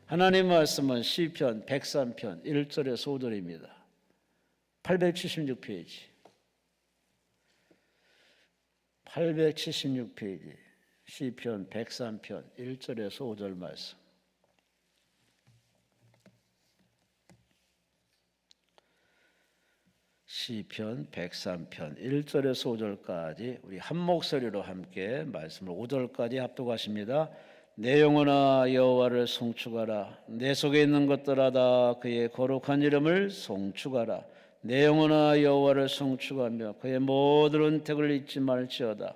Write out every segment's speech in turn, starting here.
하나님 말씀은 시편 103편 1절에서 5절입니다. 876페이지 876페이지 시편 103편 1절에서 5절 말씀. 시편 103편 1절에서 5절까지 우리 한 목소리로 함께 말씀을 5절까지 합독하십니다. 내 영혼아 여호와를 송축하라. 내 속에 있는 것들아 다 그의 거룩한 이름을 송축하라. 내 영혼아 여호와를 송축하며 그의 모든 은택을 잊지 말지어다.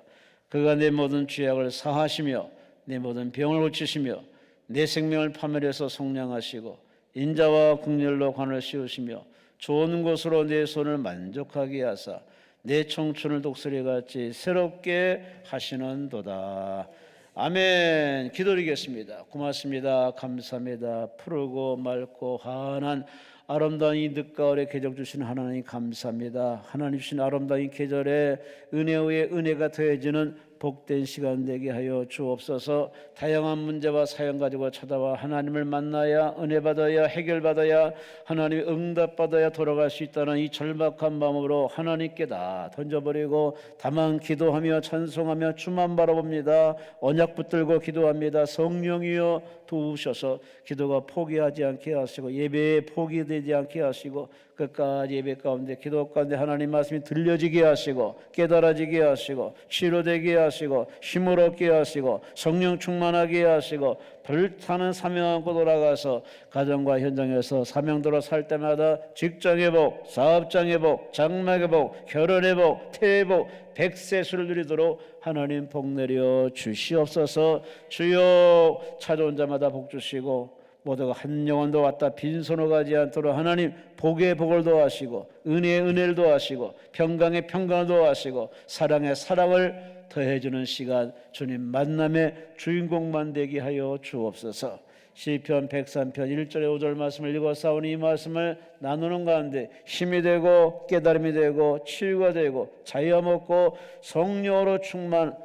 그가 내 모든 죄악을 사하시며 내 모든 병을 고치시며 내 생명을 파멸해서 속량하시고 인자와 긍휼로 관을 씌우시며 좋은 곳으로 내 손을 만족하게 하사 내 청춘을 독수리같이 새롭게 하시는도다. 아멘. 기도드리겠습니다. 고맙습니다. 감사합니다. 푸르고 맑고 환한 아름다운 이 늦가을에 계절 주신 하나님 감사합니다. 하나님 주신 아름다운 이 계절에 은혜 위에 은혜가 더해지는 복된 시간 되게 하여 주옵소서. 다양한 문제와 사연 가지고 찾아와 하나님을 만나야 은혜 받아야 해결받아야 하나님의 응답받아야 돌아갈 수 있다는 이 절박한 마음으로 하나님께 다 던져버리고 다만 기도하며 찬송하며 주만 바라봅니다. 언약 붙들고 기도합니다. 성령이여 도우셔서 기도가 포기하지 않게 하시고 예배에 포기되지 않게 하시고 끝까지 예배 가운데 기도 가운데 하나님 말씀이 들려지게 하시고 깨달아지게 하시고 치료되게 하시고 힘을 얻게 하시고 성령 충만하게 하시고 불타는 사명 안고 돌아가서 가정과 현장에서 사명대로 살 때마다 직장 회복, 사업장 회복, 장막 회복, 결혼 회복, 태회복, 백세수를 누리도록 하나님 복 내려 주시옵소서. 주여 찾아온 자마다 복 주시고 모두가 한 영혼도 왔다 빈손으로 가지 않도록 하나님 복의 복을 더하시고 은혜의 은혜를 더하시고 평강의 평강을 더하시고 사랑의 사랑을 더해주는 시간 주님 만남의 주인공만 되게 하여 주옵소서. 시편 103편 1절에 5절 말씀을 읽어싸우니 이 말씀을 나누는 가운데 힘이 되고 깨달음이 되고 치유가 되고 자유함 얻고 성령으로 충만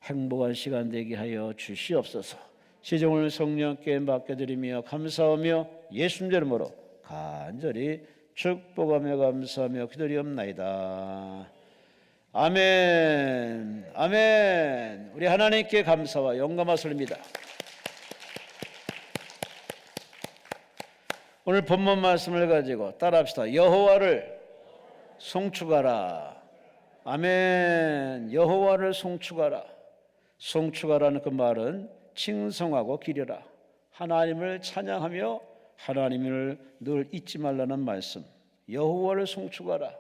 행복한 시간 되게 하여 주시옵소서. 시종을 성령께 맡겨드리며 감사하며 예수님 이름으로 간절히 축복하며 감사하며 기도리옵나이다. 아멘. 아멘. 우리 하나님께 감사와 영광을 돌립니다. 오늘 본문 말씀을 가지고 따라합시다. 여호와를 송축하라. 아멘. 여호와를 송축하라. 송축하라는 그 말은 칭송하고 기려라. 하나님을 찬양하며 하나님을 늘 잊지 말라는 말씀. 여호와를 송축하라.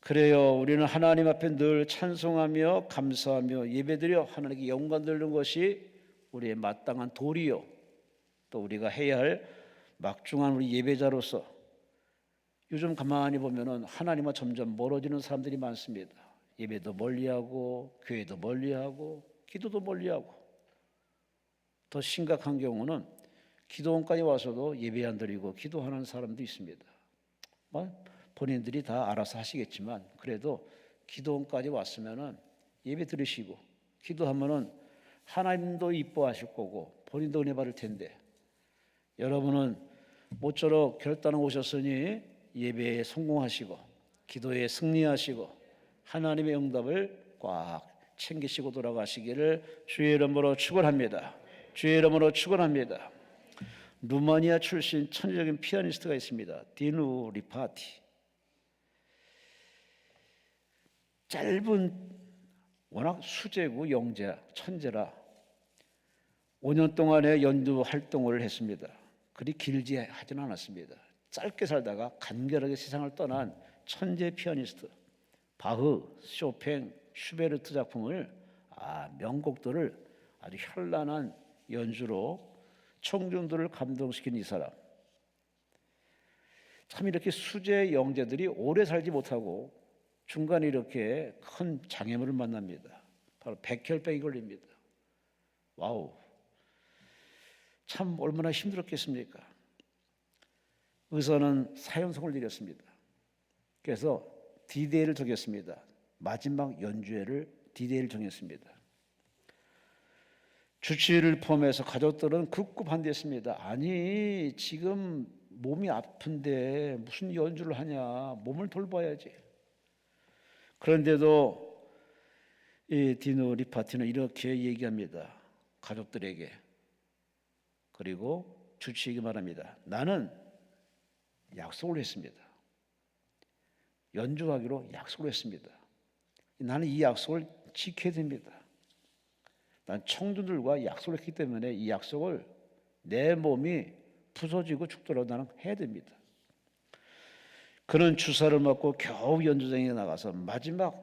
그래요. 우리는 하나님 앞에 늘 찬송하며 감사하며 예배드려 하나님께 영광 돌리는 것이 우리의 마땅한 도리요. 또 우리가 해야 할 막중한 우리 예배자로서 요즘 가만히 보면은 하나님과 점점 멀어지는 사람들이 많습니다. 예배도 멀리하고 교회도 멀리하고 기도도 멀리하고 더 심각한 경우는 기도원까지 와서도 예배 안 드리고 기도하는 사람도 있습니다. 본인들이 다 알아서 하시겠지만 그래도 기도원까지 왔으면은 예배 드리시고 기도하면은 하나님도 이뻐하실 거고 본인도 은혜 받을 텐데 여러분은 모쪼록 결단을 오셨으니 예배에 성공하시고 기도에 승리하시고 하나님의 응답을 꽉 챙기시고 돌아가시기를 주의 이름으로 축원합니다. 주의 이름으로 축원합니다. 루마니아 출신 천재적인 피아니스트가 있습니다. 디누 리파티. 짧은 워낙 수재고 영재 천재라 5년 동안의 연주 활동을 했습니다. 그리 길지 하지는 않았습니다. 짧게 살다가 간결하게 세상을 떠난 천재 피아니스트. 바흐, 쇼팽, 슈베르트 작품을 명곡들을 아주 현란한 연주로 청중들을 감동시킨 이 사람. 참 이렇게 수재 영재들이 오래 살지 못하고 중간에 이렇게 큰 장애물을 만납니다. 바로 백혈병이 걸립니다. 와우. 참 얼마나 힘들었겠습니까? 의사는 사형선고를 내렸습니다. 그래서 디데이를 정했습니다. 마지막 연주회를 디데이를 정했습니다. 주치의를 포함해서 가족들은 극구 반대했습니다. 아니, 지금 몸이 아픈데 무슨 연주를 하냐, 몸을 돌봐야지. 그런데도 이 디노 리파티는 이렇게 얘기합니다. 가족들에게, 그리고 주치의에게 말합니다. 나는 약속을 했습니다. 연주하기로 약속을 했습니다. 나는 이 약속을 지켜야 됩니다. 난 청중들과 약속을 했기 때문에 이 약속을 내 몸이 부서지고 죽더라도 나는 해야 됩니다. 그는 주사를 맞고 겨우 연주장에 나가서 마지막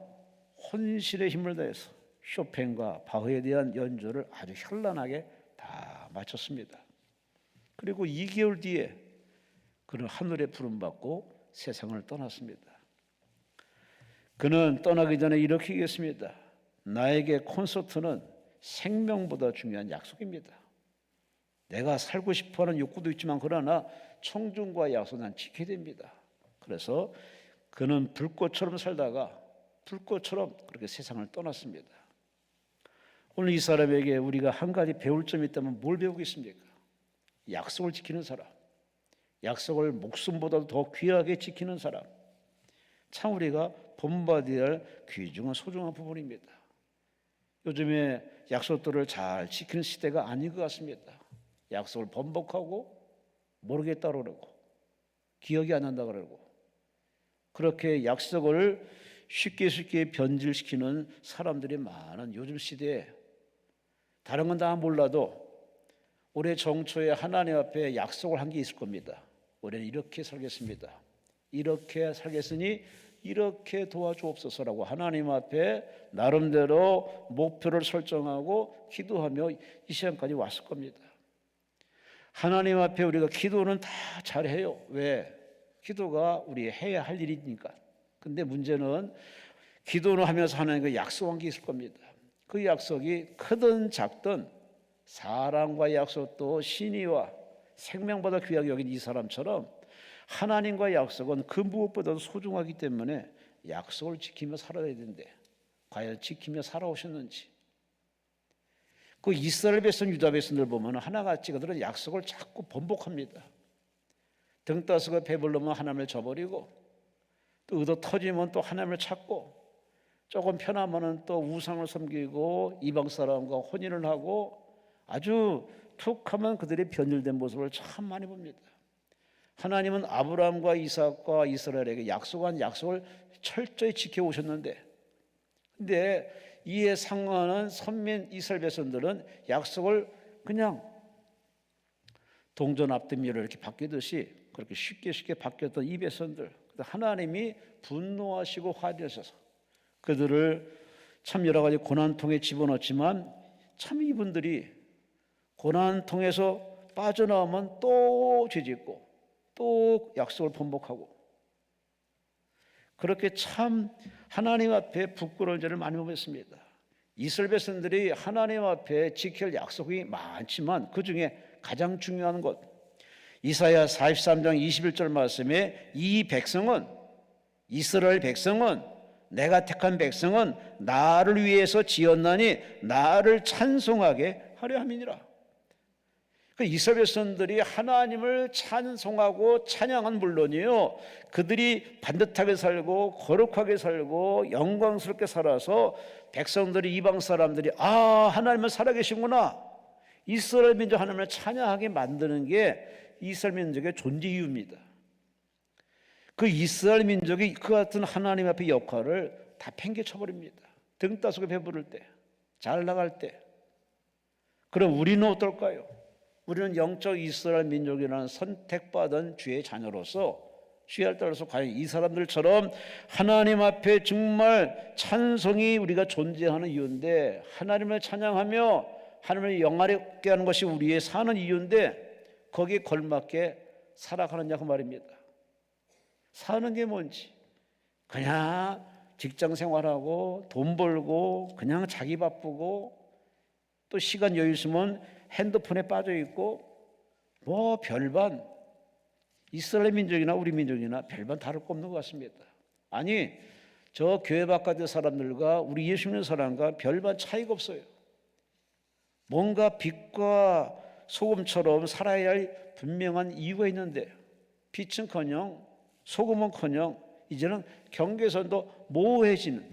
혼신의 힘을 다해서 쇼팽과 바흐에 대한 연주를 아주 현란하게 다 마쳤습니다. 그리고 2개월 뒤에 그는 하늘의 부름받고 세상을 떠났습니다. 그는 떠나기 전에 이렇게 얘기했습니다. 나에게 콘서트는 생명보다 중요한 약속입니다. 내가 살고 싶어하는 욕구도 있지만 그러나 청중과의 약속은 난 지켜야 됩니다. 그래서 그는 불꽃처럼 살다가 불꽃처럼 그렇게 세상을 떠났습니다. 오늘 이 사람에게 우리가 한 가지 배울 점이 있다면 뭘 배우겠습니까? 약속을 지키는 사람, 약속을 목숨보다도 더 귀하게 지키는 사람, 참 우리가 본받아야 할 귀중한 소중한 부분입니다. 요즘에 약속들을 잘 지키는 시대가 아닌 것 같습니다. 약속을 번복하고 모르겠다 그러고 기억이 안 난다 그러고 그렇게 약속을 쉽게 변질시키는 사람들이 많은 요즘 시대에 다른 건 다 몰라도 올해 정초에 하나님 앞에 약속을 한 게 있을 겁니다. 올해는 이렇게 살겠습니다. 이렇게 살겠으니 이렇게 도와주옵소서라고 하나님 앞에 나름대로 목표를 설정하고 기도하며 이 시간까지 왔을 겁니다. 하나님 앞에 우리가 기도는 다 잘해요. 왜? 기도가 우리 해야 할 일이니까. 근데 문제는 기도를 하면서 하나님과 약속한 게 있을 겁니다. 그 약속이 크든 작든 사랑과의 약속도 신의와 생명보다 귀하게 여긴 이 사람처럼 하나님과의 약속은 그 무엇보다도 소중하기 때문에 약속을 지키며 살아야 되는데 과연 지키며 살아오셨는지. 그 이스라엘 백성 유다 백성들 보면 하나같이 그들은 약속을 자꾸 번복합니다. 등 따스고 배불르면 하나님을 저버리고 또 의도 터지면 또 하나님을 찾고 조금 편하면 또 우상을 섬기고 이방 사람과 혼인을 하고 아주 툭하면 그들의 변질된 모습을 참 많이 봅니다. 하나님은 아브라함과 이삭과 이스라엘에게 약속한 약속을 철저히 지켜오셨는데 근데 이에 상응하는 선민 이스라엘 백성들은 약속을 그냥 동전 앞뒤미를 이렇게 바뀌듯이 그렇게 쉽게 바뀌었던 이 백성들 하나님이 분노하시고 화내셔서 그들을 참 여러 가지 고난통에 집어넣었지만 참 이분들이 고난통에서 빠져나오면 또 죄짓고 또 약속을 번복하고 그렇게 참 하나님 앞에 부끄러운 죄를 많이 범했습니다. 이스라엘 백성들이 하나님 앞에 지킬 약속이 많지만 그 중에 가장 중요한 것 이사야 43장 21절 말씀에 이 백성은 이스라엘 백성은 내가 택한 백성은 나를 위해서 지었나니 나를 찬송하게 하려 함이니라. 이스라엘 백성들이 하나님을 찬송하고 찬양한 물론이요 그들이 반듯하게 살고 거룩하게 살고 영광스럽게 살아서 백성들이 이방 사람들이 하나님은 살아계시구나 이스라엘 민족 하나님을 찬양하게 만드는 게 이스라엘 민족의 존재 이유입니다. 그 이스라엘 민족이 그 같은 하나님 앞의 역할을 다 팽개쳐버립니다. 등 따스고 배부를 때 잘 나갈 때 그럼 우리는 어떨까요? 우리는 영적 이스라엘 민족이라는 선택받은 주의 자녀로서 주의할 따라서 과연 이 사람들처럼 하나님 앞에 정말 찬송이 우리가 존재하는 이유인데 하나님을 찬양하며 하나님을 영화롭게 하는 것이 우리의 사는 이유인데 거기에 걸맞게 살아가느냐 그 말입니다. 사는 게 뭔지 그냥 직장 생활하고 돈 벌고 그냥 자기 바쁘고 또 시간 여유 있으면 핸드폰에 빠져 있고 뭐 별반 이스라엘 민족이나 우리 민족이나 별반 다를 거 없는 것 같습니다. 아니 저 교회 바깥의 사람들과 우리 예수 믿는 사람과 별반 차이가 없어요. 뭔가 빛과 소금처럼 살아야 할 분명한 이유가 있는데 빛은커녕 소금은커녕 이제는 경계선도 모호해지는,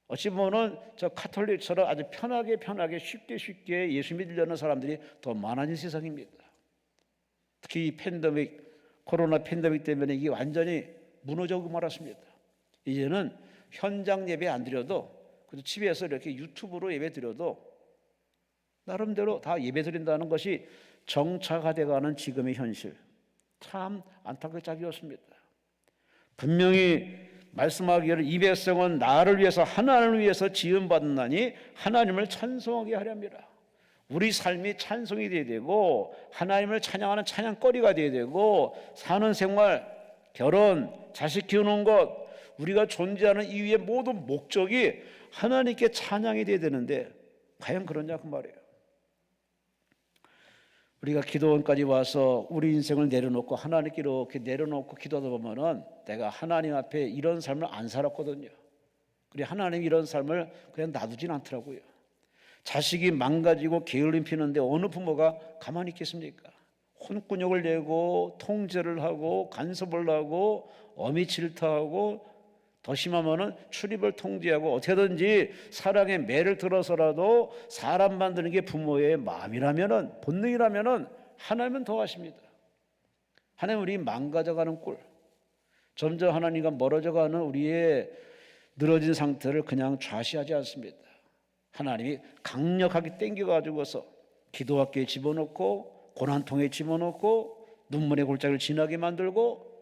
어찌 보면 저 카톨릭처럼 아주 편하게 쉽게 예수 믿으려는 사람들이 더 많아진 세상입니다. 특히 이 코로나 팬데믹 때문에 이게 완전히 무너져고 말았습니다. 이제는 현장 예배 안 드려도 집에서 이렇게 유튜브로 예배 드려도 나름대로 다 예배 드린다는 것이 정착화되어가는 지금의 현실, 참 안타깝게 짝이었습니다. 분명히 말씀하기를 이 백성은 나를 위해서 하나님을 위해서 지음받았나니 하나님을 찬송하게 하려 함이라. 우리 삶이 찬송이 되어야 되고 하나님을 찬양하는 찬양거리가 되어야 되고, 사는 생활, 결혼, 자식 키우는 것, 우리가 존재하는 이유의 모든 목적이 하나님께 찬양이 되어야 되는데 과연 그러냐 그 말이에요. 우리가 기도원까지 와서 우리 인생을 내려놓고 하나님께 이렇게 내려놓고 기도하다 보면은 내가 하나님 앞에 이런 삶을 안 살았거든요. 그리고 하나님이 이런 삶을 그냥 놔두진 않더라고요. 자식이 망가지고 게을름 피는데 어느 부모가 가만히 있겠습니까? 혼꾸녕을 내고 통제를 하고 간섭을 하고 어미 질타하고 더 심하면은 출입을 통제하고 어떻게든지 사랑의 매를 들어서라도 사람 만드는 게 부모의 마음이라면은, 본능이라면은 하나님은 더 하십니다. 하나님 우리 망가져가는 꼴, 점점 하나님과 멀어져가는 우리의 늘어진 상태를 그냥 좌시하지 않습니다. 하나님이 강력하게 땡겨가지고서 기도학교에 집어넣고 고난통에 집어넣고 눈물의 골짜기를 지나게 만들고,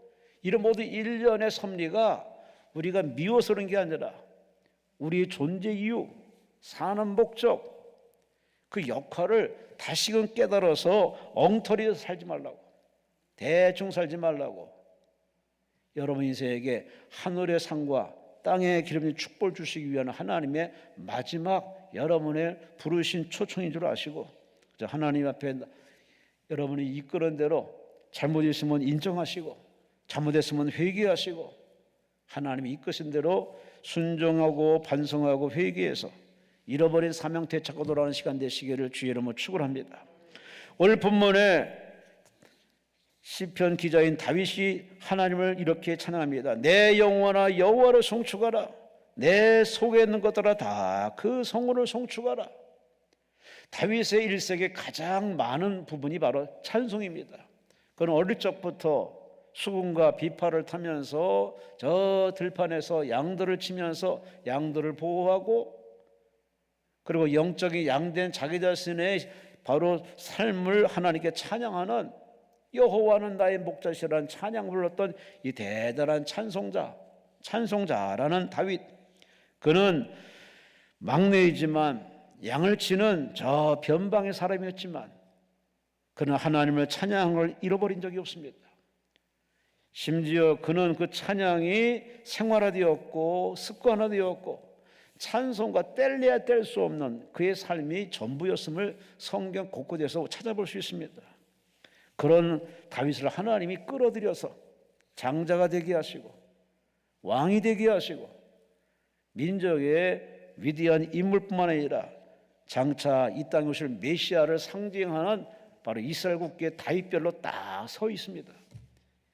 이런 모든 일련의 섭리가 우리가 미워서 그런 게 아니라 우리의 존재 이유, 사는 목적, 그 역할을 다시금 깨달아서 엉터리에서 살지 말라고, 대충 살지 말라고, 여러분 인생에게 하늘의 상과 땅의 기름진 축복을 주시기 위한 하나님의 마지막 여러분의 부르신 초청인 줄 아시고, 하나님 앞에 여러분이 이끄는 대로 잘못했으면 인정하시고 잘못했으면 회개하시고 하나님이 이끄신 대로 순종하고 반성하고 회개해서 잃어버린 사명 되찾고 돌아오는 시간 되시기를 주의 이름으로 축원합니다. 오늘 본문에 시편 기자인 다윗이 하나님을 이렇게 찬양합니다. 내 영혼아 여호와를 송축하라. 내 속에 있는 것들아 다 그 성호를 송축하라. 다윗의 일생의 가장 많은 부분이 바로 찬송입니다. 그는 어릴 적부터 수금과 비파를 타면서 저 들판에서 양들을 치면서 양들을 보호하고, 그리고 영적인 양된 자기 자신의 바로 삶을 하나님께 찬양하는, 여호와는 나의 목자시라는 찬양 불렀던 이 대단한 찬송자라는 다윗. 그는 막내이지만 양을 치는 저 변방의 사람이었지만 그는 하나님을 찬양한 걸 잃어버린 적이 없습니다. 심지어 그는 그 찬양이 생활화되었고 습관화되었고 찬송과 뗄래야 뗄 수 없는 그의 삶이 전부였음을 성경 곳곳에서 찾아볼 수 있습니다. 그런 다윗을 하나님이 끌어들여서 장자가 되게 하시고 왕이 되게 하시고 민족의 위대한 인물뿐만 아니라 장차 이 땅에 오실 메시아를 상징하는 바로 이스라엘 국기의 다윗별로 딱 서 있습니다.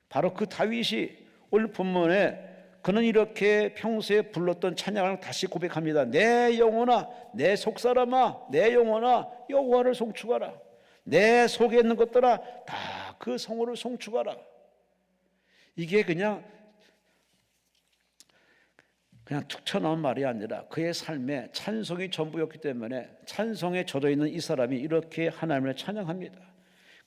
바로 그 다윗이 오늘 본문에 그는 이렇게 평소에 불렀던 찬양을 다시 고백합니다. 내 영혼아 내 속사람아 내 영혼아 여호와를 송축하라. 내 속에 있는 것들아 다 그 성호를 송축하라. 이게 그냥 툭 쳐나온 말이 아니라 그의 삶에 찬송이 전부였기 때문에 찬송에 젖어 있는 이 사람이 이렇게 하나님을 찬양합니다.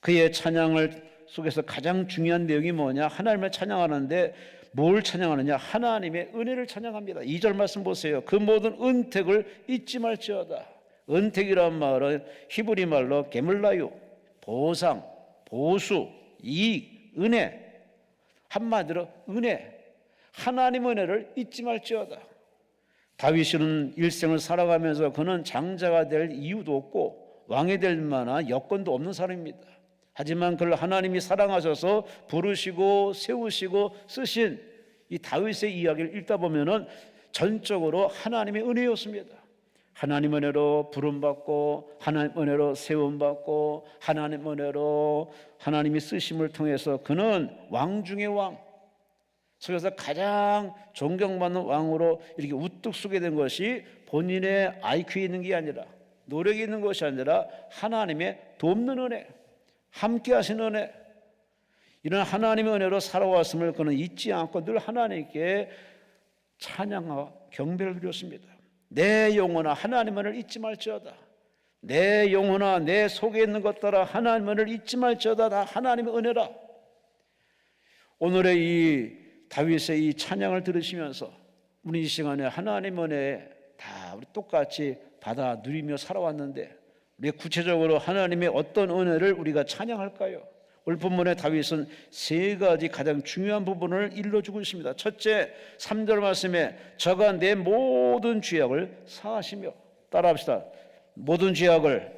그의 찬양을 속에서 가장 중요한 내용이 뭐냐? 하나님을 찬양하는데 뭘 찬양하느냐? 하나님의 은혜를 찬양합니다. 2절 말씀 보세요. 그 모든 은택을 잊지 말지어다. 은택이란 말은 히브리 말로 게물라유, 보상, 보수, 이익, 은혜. 한마디로 은혜, 하나님 은혜를 잊지 말지어다. 다윗은 일생을 살아가면서 그는 장자가 될 이유도 없고 왕이 될 만한 여건도 없는 사람입니다. 하지만 그를 하나님이 사랑하셔서 부르시고 세우시고 쓰신 이 다윗의 이야기를 읽다 보면은 전적으로 하나님의 은혜였습니다. 하나님 은혜로 부름받고 하나님 은혜로 세움받고 하나님 은혜로 하나님이 쓰심을 통해서 그는 왕 중의 왕, 그래서 가장 존경받는 왕으로 이렇게 우뚝 서게 된 것이 본인의 IQ에 있는 게 아니라, 노력이 있는 것이 아니라 하나님의 돕는 은혜, 함께 하신 은혜, 이런 하나님의 은혜로 살아왔음을 그는 잊지 않고 늘 하나님께 찬양하고 경배를 드렸습니다. 내 영혼아 하나님의 은혜를 잊지 말지어다. 내 영혼아 내 속에 있는 것들아 하나님의 은혜를 잊지 말지어다. 다 하나님의 은혜라. 오늘의 이 다윗의 이 찬양을 들으시면서 우리 이 시간에 하나님의 은혜 다 우리 똑같이 받아 누리며 살아왔는데, 우리 구체적으로 하나님의 어떤 은혜를 우리가 찬양할까요? 오늘 본문의 다윗은 세 가지 가장 중요한 부분을 일러주고 있습니다. 첫째, 3절 말씀에 저가 내 모든 죄악을 사하시며, 따라합시다. 모든 죄악을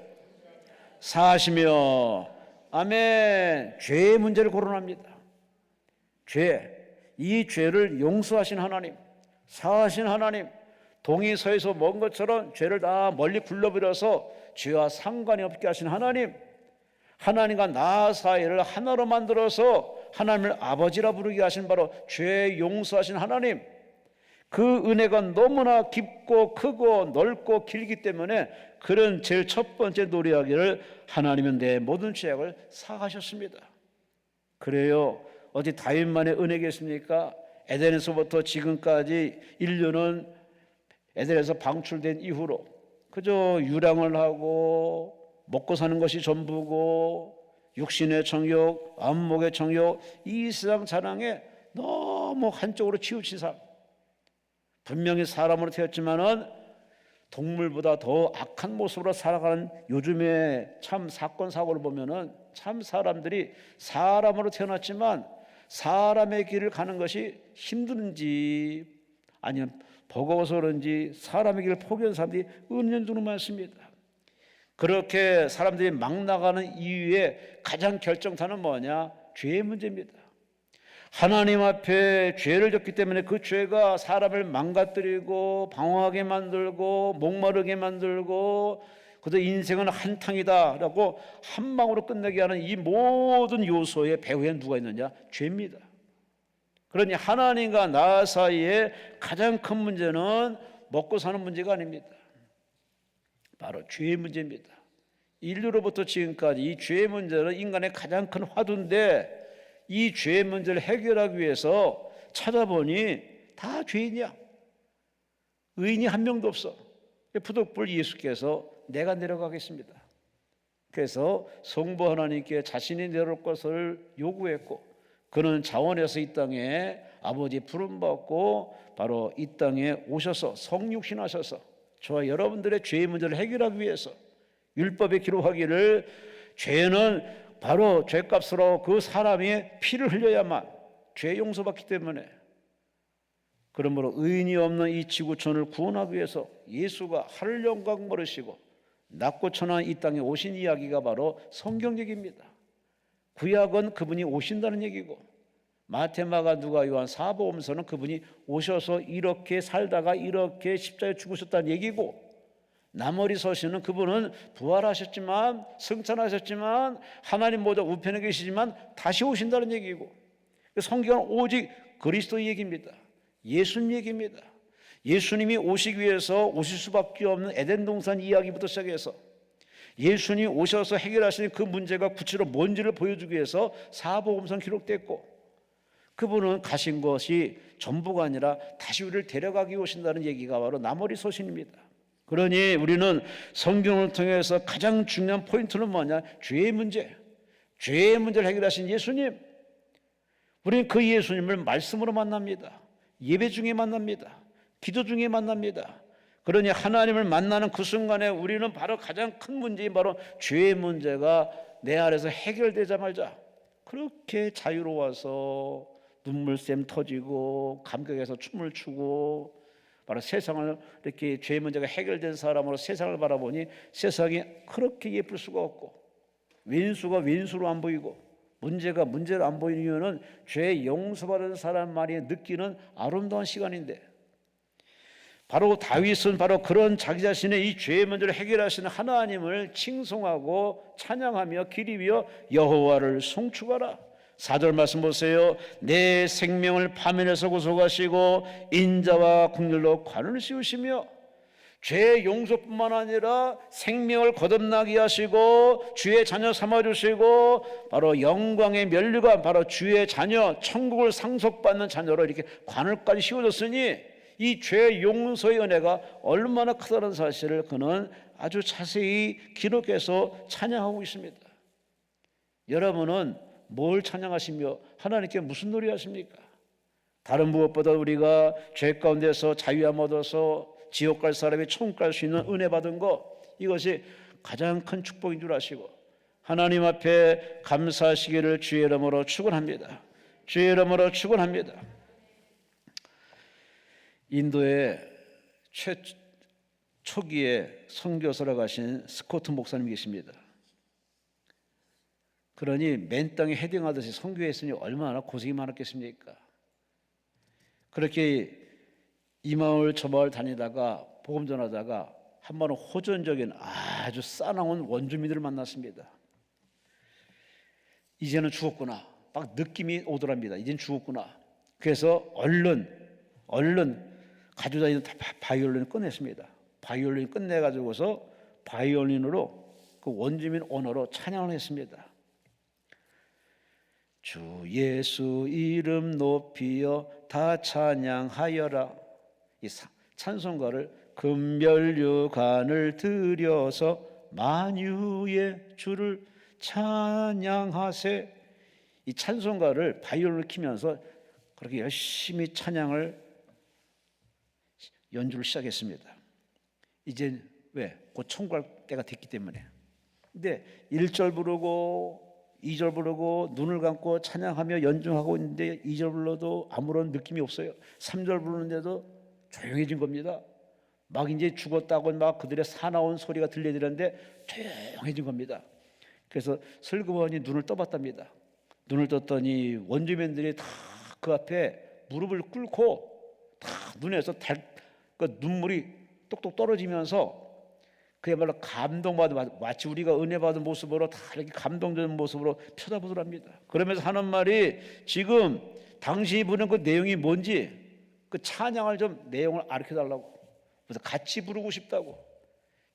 사하시며. 아멘. 죄의 문제를 거론합니다. 죄, 이 죄를 용서하신 하나님, 사하신 하나님, 동이 서에서 먼 것처럼 죄를 다 멀리 굴러버려서 죄와 상관이 없게 하신 하나님, 하나님과 나 사이를 하나로 만들어서 하나님을 아버지라 부르게 하신 바로 죄 용서하신 하나님, 그 은혜가 너무나 깊고 크고 넓고 길기 때문에 그런 제일 첫 번째 노래하기를 하나님은 내 모든 죄악을 사하셨습니다. 그래요. 어디 다윗만의 은혜겠습니까? 에덴에서부터 지금까지 인류는 에덴에서 방출된 이후로 그저 유랑을 하고 먹고 사는 것이 전부고, 육신의 정욕, 안목의 정욕, 이 세상 자랑에 너무 한쪽으로 치우친 삶. 분명히 사람으로 태었지만은 동물보다 더 악한 모습으로 살아가는 요즘의 참 사건 사고를 보면은 참 사람들이 사람으로 태어났지만 사람의 길을 가는 것이 힘든지 아니면 버거워서 그런지 사람의 길을 포기한 사람들이 은연중으로 많습니다. 그렇게 사람들이 막 나가는 이유의 가장 결정타는 뭐냐? 죄의 문제입니다. 하나님 앞에 죄를 졌기 때문에 그 죄가 사람을 망가뜨리고 방황하게 만들고 목마르게 만들고 그래서 인생은 한탕이다 라고 한 방으로 끝내게 하는 이 모든 요소의 배후에 누가 있느냐? 죄입니다. 그러니 하나님과 나 사이의 가장 큰 문제는 먹고 사는 문제가 아닙니다. 바로 죄의 문제입니다. 인류로부터 지금까지 이 죄의 문제는 인간의 가장 큰 화두인데, 이 죄의 문제를 해결하기 위해서 찾아보니 다 죄인이야. 의인이 한 명도 없어. 부득불 예수께서 내가 내려가겠습니다. 그래서 성부 하나님께 자신이 내려올 것을 요구했고, 그는 자원해서 이 땅에 아버지 부름받고 바로 이 땅에 오셔서 성육신하셔서 저와 여러분들의 죄의 문제를 해결하기 위해서 율법에 기록하기를 죄는 바로 죄값으로 그 사람이 피를 흘려야만 죄 용서받기 때문에, 그러므로 의인이 없는 이 지구촌을 구원하기 위해서 예수가 하늘 영광 버리시고 낮고 천한 이 땅에 오신 이야기가 바로 성경 얘기입니다. 구약은 그분이 오신다는 얘기고, 마태, 마가, 누가, 요한, 사복음서는 그분이 오셔서 이렇게 살다가 이렇게 십자가에 죽으셨다는 얘기고, 나머리 서신은 그분은 부활하셨지만 승천하셨지만 하나님 보좌 우편에 계시지만 다시 오신다는 얘기고, 성경은 오직 그리스도 얘기입니다. 예수님 얘기입니다. 예수님이 오시기 위해서 오실 수밖에 없는 에덴 동산 이야기부터 시작해서 예수님이 오셔서 해결하시는 그 문제가 구체로 뭔지를 보여주기 위해서 사복음서는 기록됐고, 그분은 가신 것이 전부가 아니라 다시 우리를 데려가기 오신다는 얘기가 바로 나머리 서신입니다. 그러니 우리는 성경을 통해서 가장 중요한 포인트는 뭐냐? 죄의 문제, 죄의 문제를 해결하신 예수님. 우리는 그 예수님을 말씀으로 만납니다. 예배 중에 만납니다. 기도 중에 만납니다. 그러니 하나님을 만나는 그 순간에 우리는 바로 가장 큰 문제인 바로 죄의 문제가 내 안에서 해결되자마자 그렇게 자유로워서 눈물샘 터지고 감격해서 춤을 추고, 바로 세상을 이렇게 죄의 문제가 해결된 사람으로 세상을 바라보니 세상이 그렇게 예쁠 수가 없고, 왼수가 왼수로 안 보이고, 문제가 문제로 안 보이는 이유는 죄 용서받은 사람만이 느끼는 아름다운 시간인데, 바로 다윗은 바로 그런 자기 자신의 이 죄의 문제를 해결하시는 하나님을 칭송하고 찬양하며 기리며 여호와를 송축하라. 4절 말씀 보세요. 내 생명을 파면에서 구속하시고 인자와 긍휼로 관을 씌우시며, 죄 용서뿐만 아니라 생명을 거듭나게 하시고 주의 자녀 삼아주시고 바로 영광의 면류관, 바로 주의 자녀, 천국을 상속받는 자녀로 이렇게 관을까지 씌워줬으니 이 죄 용서의 은혜가 얼마나 크다는 사실을 그는 아주 자세히 기록해서 찬양하고 있습니다. 여러분은 뭘 찬양하시며 하나님께 무슨 노래하십니까? 다른 무엇보다 우리가 죄 가운데서 자유함 얻어서 지옥 갈 사람이 천국 갈 수 있는 은혜 받은 것, 이것이 가장 큰 축복인 줄 아시고 하나님 앞에 감사하시기를 주의 이름으로 축원합니다. 주의 이름으로 축원합니다. 인도의 초기에 선교사로 가신 스코트 목사님 계십니다. 그러니 맨 땅에 헤딩하듯이 선교했으니 얼마나 고생이 많았겠습니까? 그렇게 이 마을 저 마을 다니다가 복음 전하다가 한 번은 호전적인 아주 싸나운 원주민들을 만났습니다. 이제는 죽었구나, 막 느낌이 오더랍니다. 이제는 죽었구나. 그래서 얼른 가지고 다니는 바이올린을 꺼냈습니다. 바이올린 끝내가지고서 바이올린으로 그 원주민 언어로 찬양을 했습니다. 주 예수 이름 높이여 다 찬양하여라. 이 찬송가를 금면류관을 들여서 만유의 주를 찬양하세. 이 찬송가를 바이올린을 키면서 그렇게 열심히 찬양을 연주를 시작했습니다. 이제 왜? 곧 천국 갈 때가 됐기 때문에. 근데 1절 부르고 2절 부르고 눈을 감고 찬양하며 연주하고 있는데 2절 불러도 아무런 느낌이 없어요. 3절 부르는데도 조용해진 겁니다. 막 이제 죽었다고 막 그들의 사나운 소리가 들려드렸는데 조용해진 겁니다. 그래서 슬그머니 눈을 떠봤답니다. 눈을 떴더니 원주민들이 다 그 앞에 무릎을 꿇고 다 눈에서 그 눈물이 똑똑 떨어지면서 그야말로 감동받은, 마치 우리가 은혜 받은 모습으로 다 이렇게 감동적인 모습으로 쳐다보더랍니다. 그러면서 하는 말이, 지금 당신이 부르는 그 내용이 뭔지 그 찬양을 좀 내용을 가르쳐달라고, 그래서 같이 부르고 싶다고.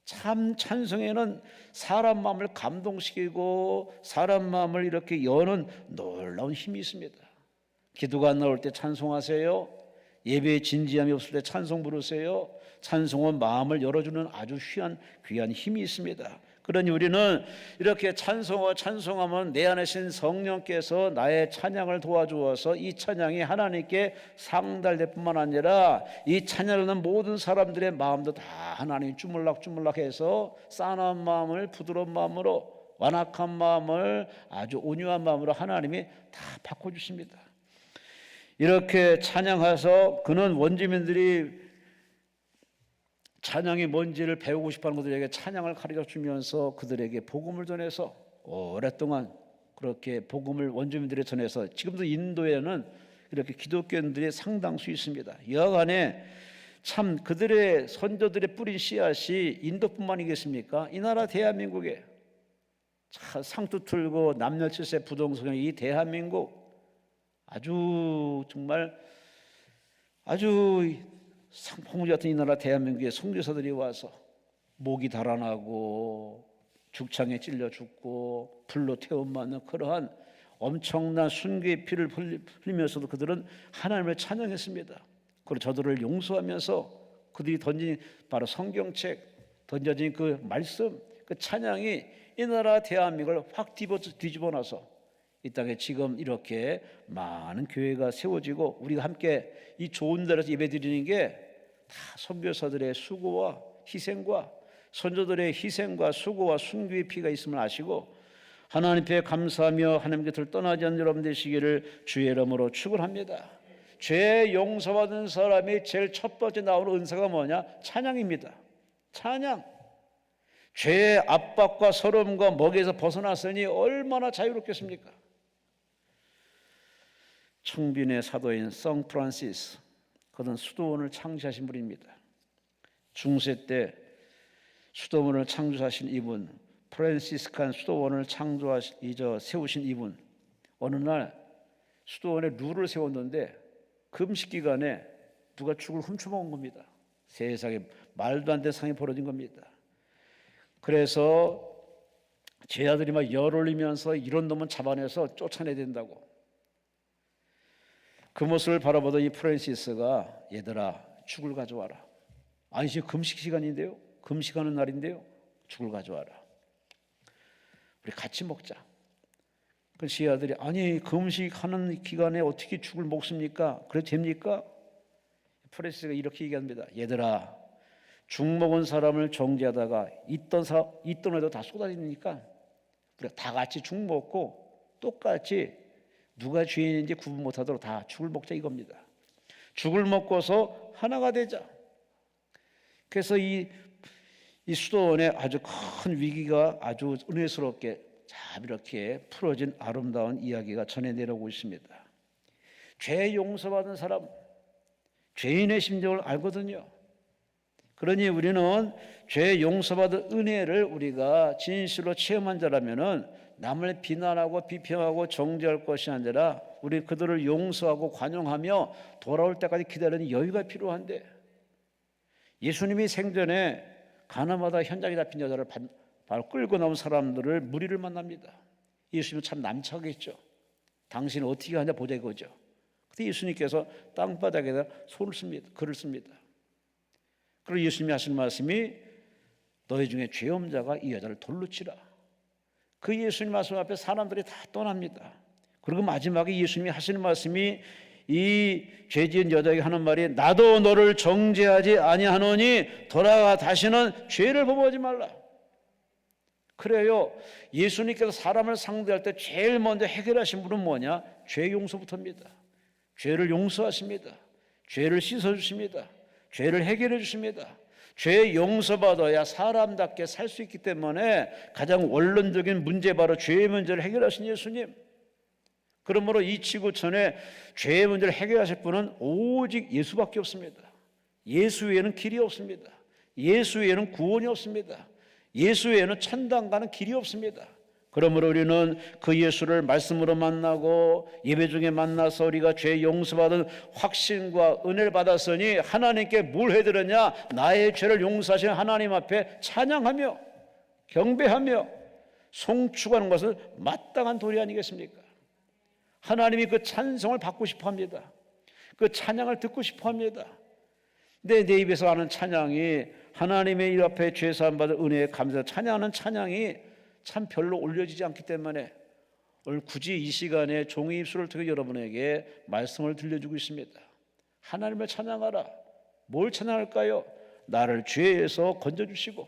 참 찬송에는 사람 마음을 감동시키고 사람 마음을 이렇게 여는 놀라운 힘이 있습니다. 기도가 안 나올 때 찬송하세요. 예배에 진지함이 없을 때 찬송 부르세요. 찬송은 마음을 열어주는 아주 귀한 힘이 있습니다. 그러니 우리는 이렇게 찬송하면 내 안에 신 성령께서 나의 찬양을 도와주어서 이 찬양이 하나님께 상달될 뿐만 아니라 이 찬양을 듣는 모든 사람들의 마음도 다 하나님 주물락주물락해서 싸나운 마음을 부드러운 마음으로, 완악한 마음을 아주 온유한 마음으로 하나님이 다 바꿔주십니다. 이렇게 찬양해서 그는 원주민들이 찬양이 뭔지를 배우고 싶어하는 그들에게 찬양을 가르쳐주면서 그들에게 복음을 전해서 오랫동안 그렇게 복음을 원주민들에 전해서, 지금도 인도에는 이렇게 기독교인들이 상당수 있습니다. 여하간에 참 그들의 선조들의 뿌린 씨앗이 인도뿐만이겠습니까? 이 나라 대한민국에 상투 틀고 남녀칠세 부동성의 이 대한민국, 아주 정말 아주 상풍우리 같은 이 나라 대한민국에 선교사들이 와서 목이 달아나고 죽창에 찔려 죽고 불로 태움받는 그러한 엄청난 순교의 피를 흘리면서도 그들은 하나님을 찬양했습니다. 그리고 저들을 용서하면서 그들이 던진 바로 성경책, 던져진 그 말씀, 그 찬양이 이 나라 대한민국을 확 뒤집어 놔서 이 땅에 지금 이렇게 많은 교회가 세워지고 우리가 함께 이 좋은 데서 예배드리는 게 다 선교사들의 수고와 희생과 선조들의 희생과 수고와 순교의 피가 있음을 아시고 하나님께 감사하며 하나님 곁을 떠나지 않는 여러분 되시기를 주의 이름으로 축원합니다. 죄 용서받은 사람이 제일 첫 번째 나오는 은사가 뭐냐? 찬양입니다. 찬양. 죄의 압박과 서러움과 먹이에서 벗어났으니 얼마나 자유롭겠습니까? 청빈의 사도인 성 프란시스, 그는 수도원을 창시하신 분입니다. 중세 때 수도원을 창조하신 이분, 프란시스칸 수도원을 세우신 이분, 어느 날 수도원에 룰을 세웠는데 금식 기간에 누가 죽을 훔쳐먹은 겁니다. 세상에 말도 안 되는 상황이 벌어진 겁니다. 그래서 제자들이 막 열 올리면서 이런 놈은 잡아내서 쫓아내야 된다고. 그 모습을 바라보던 이 프란시스가 얘들아 죽을 가져와라. 아니 지금 금식 시간인데요. 금식하는 날인데요. 죽을 가져와라. 우리 같이 먹자. 그 제자들이 아니 금식하는 기간에 어떻게 죽을 먹습니까? 그래도 됩니까? 프란시스가 이렇게 얘기합니다. 얘들아 죽 먹은 사람을 정죄하다가 있던 애도 다 쏟아지니까 우리가 다 같이 죽 먹고 똑같이 누가 죄인인지 구분 못하도록 다 죽을 먹자 이겁니다. 죽을 먹고서 하나가 되자. 그래서 이 수도원에 아주 큰 위기가 아주 은혜스럽게 잘 이렇게 풀어진 아름다운 이야기가 전해 내려오고 있습니다. 죄 용서받은 사람, 죄인의 심정을 알거든요. 그러니 우리는 죄 용서받은 은혜를 우리가 진실로 체험한 자라면은 남을 비난하고 비평하고 정죄할 것이 아니라 우리 그들을 용서하고 관용하며 돌아올 때까지 기다리는 여유가 필요한데, 예수님이 생전에 가나마다 현장에 잡힌 여자를 바로 끌고 나온 사람들을 무리를 만납니다. 예수님은 참 남차겠죠. 당신은 어떻게 하냐 보자 이거죠. 그때 예수님께서 땅바닥에다 손을 씁니다. 글을 씁니다. 그리고 예수님이 하신 말씀이 너희 중에 죄 없는 자가 이 여자를 돌로 치라. 그 예수님 말씀 앞에 사람들이 다 떠납니다. 그리고 마지막에 예수님이 하시는 말씀이 이 죄지은 여자에게 하는 말이 나도 너를 정죄하지 아니하노니 돌아가 다시는 죄를 범하지 말라. 그래요. 예수님께서 사람을 상대할 때 제일 먼저 해결하신 분은 뭐냐? 죄 용서부터입니다. 죄를 용서하십니다. 죄를 씻어주십니다. 죄를 해결해 주십니다. 죄 용서받아야 사람답게 살 수 있기 때문에 가장 원론적인 문제, 바로 죄의 문제를 해결하신 예수님. 그러므로 이 지구촌에 죄의 문제를 해결하실 분은 오직 예수밖에 없습니다. 예수 외에는 길이 없습니다. 예수 외에는 구원이 없습니다. 예수 외에는 천당 가는 길이 없습니다. 그러므로 우리는 그 예수를 말씀으로 만나고 예배 중에 만나서 우리가 죄 용서받은 확신과 은혜를 받았으니 하나님께 뭘 해드렸냐? 나의 죄를 용서하신 하나님 앞에 찬양하며 경배하며 송축하는 것은 마땅한 도리 아니겠습니까? 하나님이 그 찬송을 받고 싶어합니다. 그 찬양을 듣고 싶어합니다. 근데 내 입에서 하는 찬양이 하나님의 일 앞에 죄사함 받은 은혜에 감사해서 찬양하는 찬양이 참 별로 올려지지 않기 때문에 오늘 굳이 이 시간에 종의 입술을 통해 여러분에게 말씀을 들려주고 있습니다. 하나님을 찬양하라. 뭘 찬양할까요? 나를 죄에서 건져주시고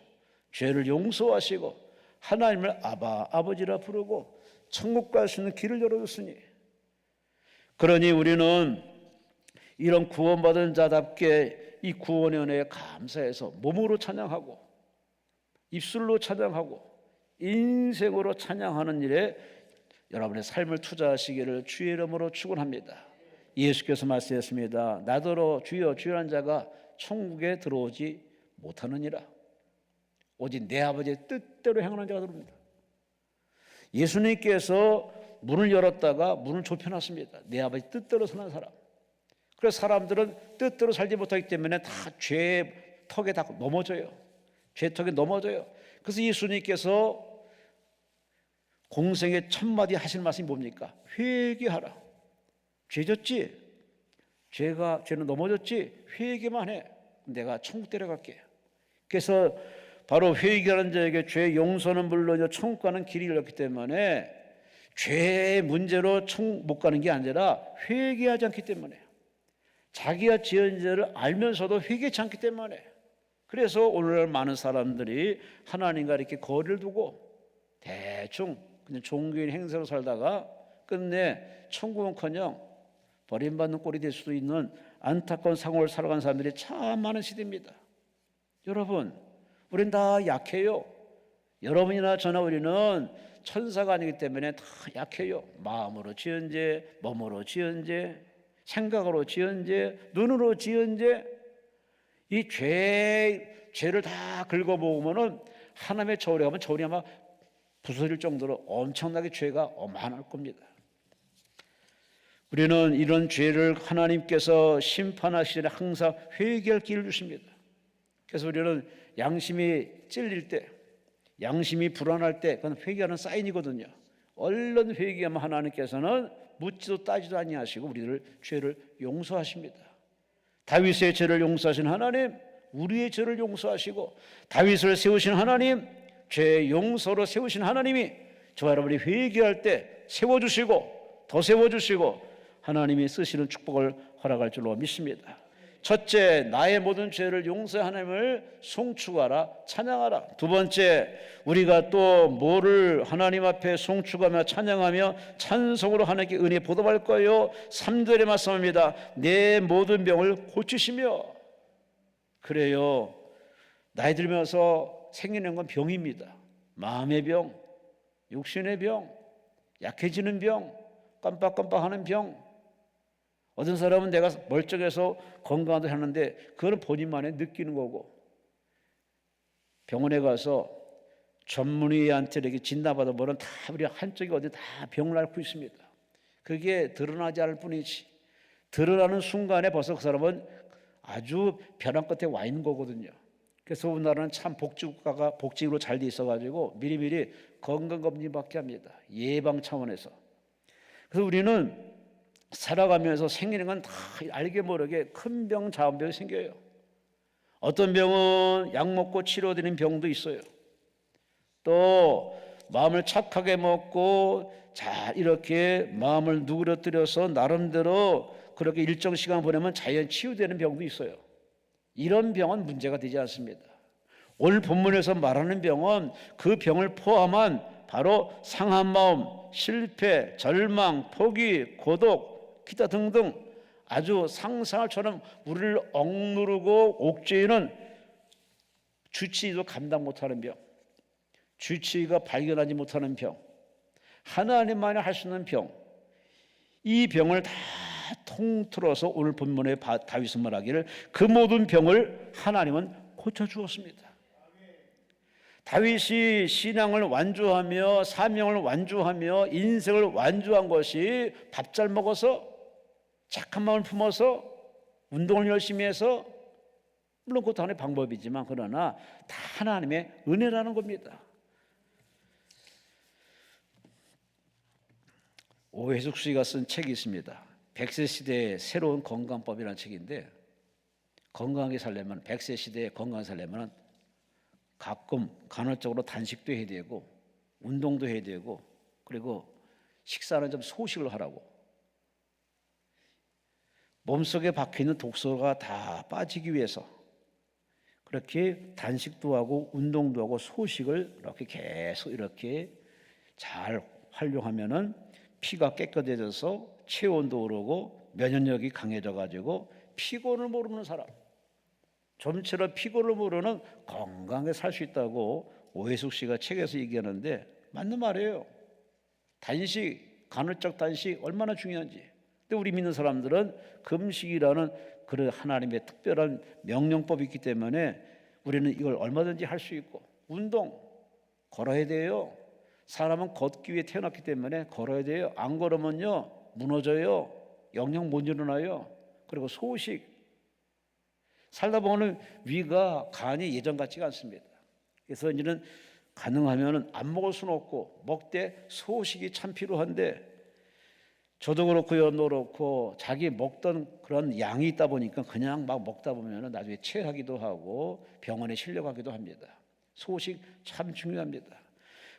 죄를 용서하시고 하나님을 아바 아버지라 부르고 천국 갈 수 있는 길을 열어줬으니, 그러니 우리는 이런 구원받은 자답게 이 구원의 은혜에 감사해서 몸으로 찬양하고 입술로 찬양하고 인생으로 찬양하는 일에 여러분의 삶을 투자하시기를 주의 이름으로 축원합니다. 예수께서 말씀하셨습니다. 나더러 주여 주여라는 자가 천국에 들어오지 못하느니라. 오직 내 아버지의 뜻대로 행하는 자가 들어옵니다. 예수님께서 문을 열었다가 문을 좁혀놨습니다. 내 아버지 뜻대로 사는 사람. 그래서 사람들은 뜻대로 살지 못하기 때문에 다 죄의 턱에 다 넘어져요. 죄 턱에 넘어져요. 그래서 예수님께서 공생의 첫 마디 하신 말씀이 뭡니까? 회개하라. 죄졌지? 죄는 넘어졌지? 회개만 해. 내가 천국 데려갈게. 그래서 바로 회개하는 자에게 죄 용서는 물론이요 천국 가는 길이 열렸기 때문에 죄의 문제로 천국 못 가는 게 아니라 회개하지 않기 때문에, 자기가 지은 죄를 알면서도 회개치 않기 때문에, 그래서 오늘날 많은 사람들이 하나님과 이렇게 거리를 두고 대충 그냥 종교인 행세로 살다가 끝내 천국은커녕 버림받는 꼴이 될 수도 있는 안타까운 상황을 살아가는 사람들이 참 많은 시대입니다. 여러분, 우린 다 약해요. 여러분이나 저나 우리는 천사가 아니기 때문에 다 약해요. 마음으로 지은 죄, 몸으로 지은 죄, 생각으로 지은 죄, 눈으로 지은 죄, 이 죄를 다 긁어모으면은 하나님의 저울에 가면 저울이 아마 부서질 정도로 엄청나게 죄가 많을 겁니다. 우리는 이런 죄를 하나님께서 심판하시기 전에 항상 회개할 기회를 주십니다. 그래서 우리는 양심이 찔릴 때, 양심이 불안할 때 그건 회개하는 사인이거든요. 얼른 회개하면 하나님께서는 묻지도 따지도 아니하시고 우리를 죄를 용서하십니다. 다윗의 죄를 용서하신 하나님, 우리의 죄를 용서하시고 다윗을 세우신 하나님, 죄 용서로 세우신 하나님이 저와 여러분이 회개할 때 세워주시고 더 세워주시고 하나님이 쓰시는 축복을 허락할 줄로 믿습니다. 첫째, 나의 모든 죄를 용서해 하나님을 송축하라, 찬양하라. 두 번째, 우리가 또 뭐를 하나님 앞에 송축하며 찬양하며 찬송으로 하나님께 은혜 보답할 거예요. 3절에 말씀합니다. 내 모든 병을 고치시며. 그래요. 나이 들면서 생기는 건 병입니다. 마음의 병, 육신의 병, 약해지는 병, 깜빡깜빡하는 병. 어떤 사람은 내가 멀쩡해서 건강하다 하는데 그거는 본인만이 느끼는 거고, 병원에 가서 전문의한테 이렇게 진단받아 보면 다 우리 한쪽이 어디 다 병을 앓고 있습니다. 그게 드러나지 않을 뿐이지 드러나는 순간에 벌써 그 사람은 아주 벼랑 끝에 와 있는 거거든요. 그래서 우리나라는 참 복지국가가 복지로 잘 돼 있어가지고 미리미리 건강검진받게 합니다. 예방 차원에서. 그래서 우리는 살아가면서 생기는 건 다 알게 모르게 큰 병, 작은 병이 생겨요. 어떤 병은 약 먹고 치료되는 병도 있어요. 또 마음을 착하게 먹고 잘 이렇게 마음을 누그러뜨려서 나름대로 그렇게 일정 시간 보내면 자연 치유되는 병도 있어요. 이런 병은 문제가 되지 않습니다. 오늘 본문에서 말하는 병은 그 병을 포함한 바로 상한 마음, 실패, 절망, 포기, 고독, 기타 등등 아주 상상처럼 우리를 억누르고 옥죄이는 주치의도 감당 못하는 병, 주치의가 발견하지 못하는 병, 하나님만이 할 수 있는 병, 이 병을 다 통틀어서 오늘 본문에 다윗은 말하기를 그 모든 병을 하나님은 고쳐주었습니다. 다윗이 신앙을 완주하며 사명을 완주하며 인생을 완주한 것이 밥 잘 먹어서 착한 마음을 품어서 운동을 열심히 해서, 물론 그것도 하나의 방법이지만 그러나 다 하나님의 은혜라는 겁니다. 오해숙 씨가 쓴 책이 있습니다. 100세 시대의 새로운 건강법이라는 책인데, 건강하게 살려면 100세 시대에 건강하게 살려면 가끔 간헐적으로 단식도 해야 되고 운동도 해야 되고 그리고 식사는 좀 소식을 하라고. 몸속에 박혀있는 독소가 다 빠지기 위해서 그렇게 단식도 하고 운동도 하고 소식을 이렇게 계속 이렇게 잘 활용하면은 피가 깨끗해져서 체온도 오르고 면역력이 강해져 가지고 피곤을 모르는 사람, 좀처럼 피곤을 모르는 건강하게 살 수 있다고 오해숙 씨가 책에서 얘기하는데 맞는 말이에요. 단식, 간헐적 단식 얼마나 중요한지. 근데 우리 믿는 사람들은 금식이라는 그런 하나님의 특별한 명령법이 있기 때문에 우리는 이걸 얼마든지 할 수 있고, 운동 걸어야 돼요. 사람은 걷기 위해 태어났기 때문에 걸어야 돼요. 안 걸으면요 무너져요. 영영 못 일어나요. 그리고 소식, 살다 보면 위가 간이 예전 같지가 않습니다. 그래서 이제는 가능하면 안 먹을 수는 없고 먹되 소식이 참 필요한데, 저도 그렇고 여러분도 그렇고 자기 먹던 그런 양이 있다 보니까 그냥 막 먹다 보면 나중에 체하기도 하고 병원에 실려가기도 합니다. 소식 참 중요합니다.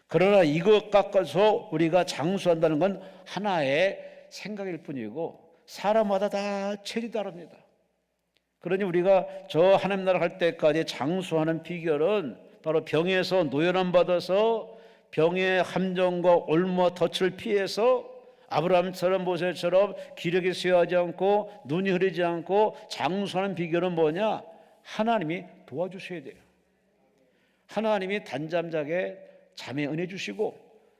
그러나 이것 깎아서 우리가 장수한다는 건 하나의 생각일 뿐이고 사람마다 다 체질이 다릅니다. 그러니 우리가 저 하나님 나라 갈 때까지 장수하는 비결은 바로 병에서 노연함 받아서 병의 함정과 올무와 덫을 피해서 아브라함처럼 모세처럼 기력이 쇠하지 않고 눈이 흐리지 않고 장수하는 비결은 뭐냐? 하나님이 도와주셔야 돼요. 하나님이 단잠자게 잠에 은혜 주시고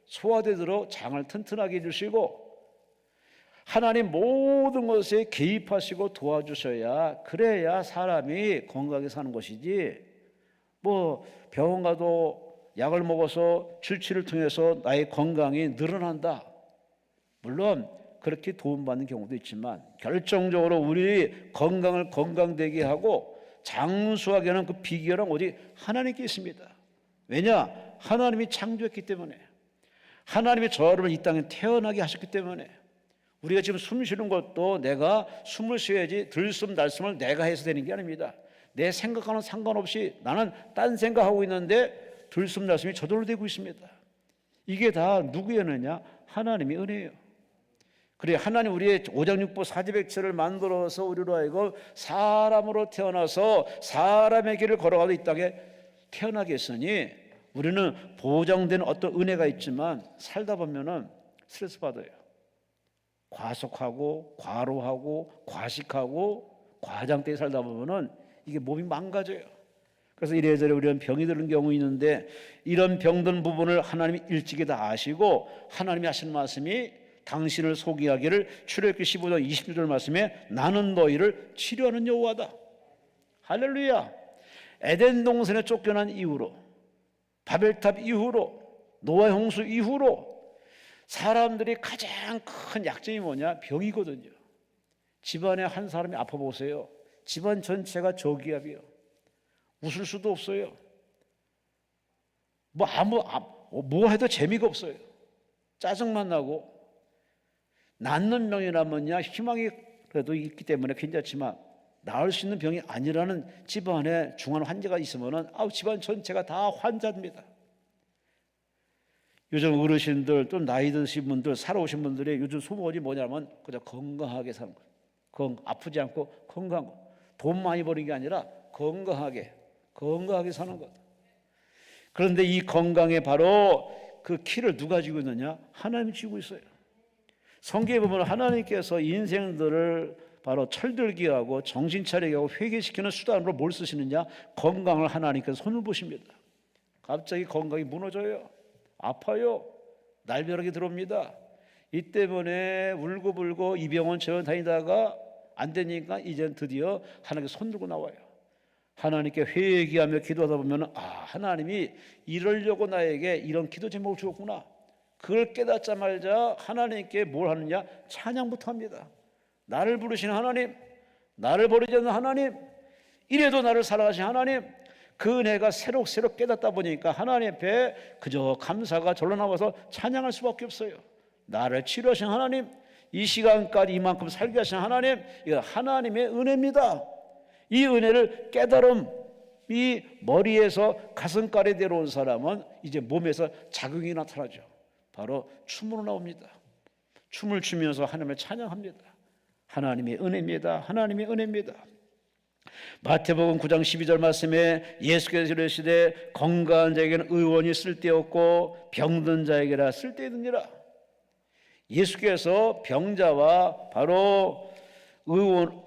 소화되도록 장을 튼튼하게 해주시고, 하나님 모든 것에 개입하시고 도와주셔야, 그래야 사람이 건강하게 사는 것이지, 뭐 병원 가도 약을 먹어서 주치를 통해서 나의 건강이 늘어난다, 물론 그렇게 도움받는 경우도 있지만 결정적으로 우리 건강을 건강되게 하고 장수하게 하는 그 비결은 오직 하나님께 있습니다. 왜냐? 하나님이 창조했기 때문에, 하나님이 저 여러분을 이 땅에 태어나게 하셨기 때문에, 우리가 지금 숨 쉬는 것도 내가 숨을 쉬어야지 들숨 날숨을 내가 해서 되는 게 아닙니다. 내 생각과는 상관없이 나는 딴 생각하고 있는데 들숨 날숨이 저절로 되고 있습니다. 이게 다 누구의 은혜냐? 하나님의 은혜예요. 그래, 하나님 우리의 오장육부 사지백체를 만들어서 우리로 하여금 사람으로 태어나서 사람의 길을 걸어가도 이 땅에 태어나게 했으니 우리는 보장된 어떤 은혜가 있지만 살다 보면은 스트레스 받아요. 과속하고 과로하고 과식하고 과장되게 살다 보면은 이게 몸이 망가져요. 그래서 이래저래 우리는 병이 드는 경우 있는데, 이런 병든 부분을 하나님이 일찍이 다 아시고 하나님이 하시는 말씀이 당신을 소개하기를 출애굽기 15장 26절 말씀에 나는 너희를 치료하는 여호와다. 할렐루야. 에덴 동산에 쫓겨난 이후로, 바벨탑 이후로, 노아 홍수 이후로 사람들이 가장 큰 약점이 뭐냐? 병이거든요. 집안에 한 사람이 아파 보세요. 집안 전체가 저기압이에요. 웃을 수도 없어요. 뭐 해도 재미가 없어요. 짜증만 나고. 낫는 병이라면야 희망이 그래도 있기 때문에 괜찮지만, 나을 수 있는 병이 아니라는 집안에 중한 환자가 있으면은 집안 전체가 다 환자입니다. 요즘 어르신들 또 나이 드신 분들, 살아오신 분들이 요즘 소문이 뭐냐면 그냥 건강하게 사는 거예요. 아프지 않고 건강한 거. 돈 많이 버는 게 아니라 건강하게 사는 것. 그런데 이 건강에 바로 그 키를 누가 쥐고 있느냐? 하나님이 쥐고 있어요. 성경에 보면 하나님께서 인생들을 바로 철들게 하고 정신 차리게 하고 회개시키는 수단으로 뭘 쓰시느냐? 건강을 하나님께서 손을 보십니다. 갑자기 건강이 무너져요. 아파요. 날벼락이 들어옵니다. 이 때문에 울고불고 이 병원 저 병원 다니다가 안 되니까 이젠 드디어 하나님께 손 들고 나와요. 하나님께 회개하며 기도하다 보면 하나님이 이러려고 나에게 이런 기도 제목을 주었구나. 그걸 깨닫자마자 하나님께 뭘 하느냐? 찬양부터 합니다. 나를 부르시는 하나님, 나를 버리지 않는 하나님, 이래도 나를 사랑하신 하나님, 그 은혜가 새록새록 깨닫다 보니까 하나님 앞에 그저 감사가 절로 나와서 찬양할 수밖에 없어요. 나를 치료하신 하나님, 이 시간까지 이만큼 살게 하신 하나님, 이거 하나님의 은혜입니다. 이 은혜를 이 머리에서 가슴깔에 내려온 사람은 이제 몸에서 작용이 나타나죠. 바로 춤으로 나옵니다. 춤을 추면서 하나님을 찬양합니다. 하나님의 은혜입니다. 하나님의 은혜입니다. 마태복음 9장 12절 말씀에 예수께서 이르시되 건강한 자에게는 의원이 쓸데없고 병든 자에게라 쓸데있느니라. 예수께서 병자와 바로 의원,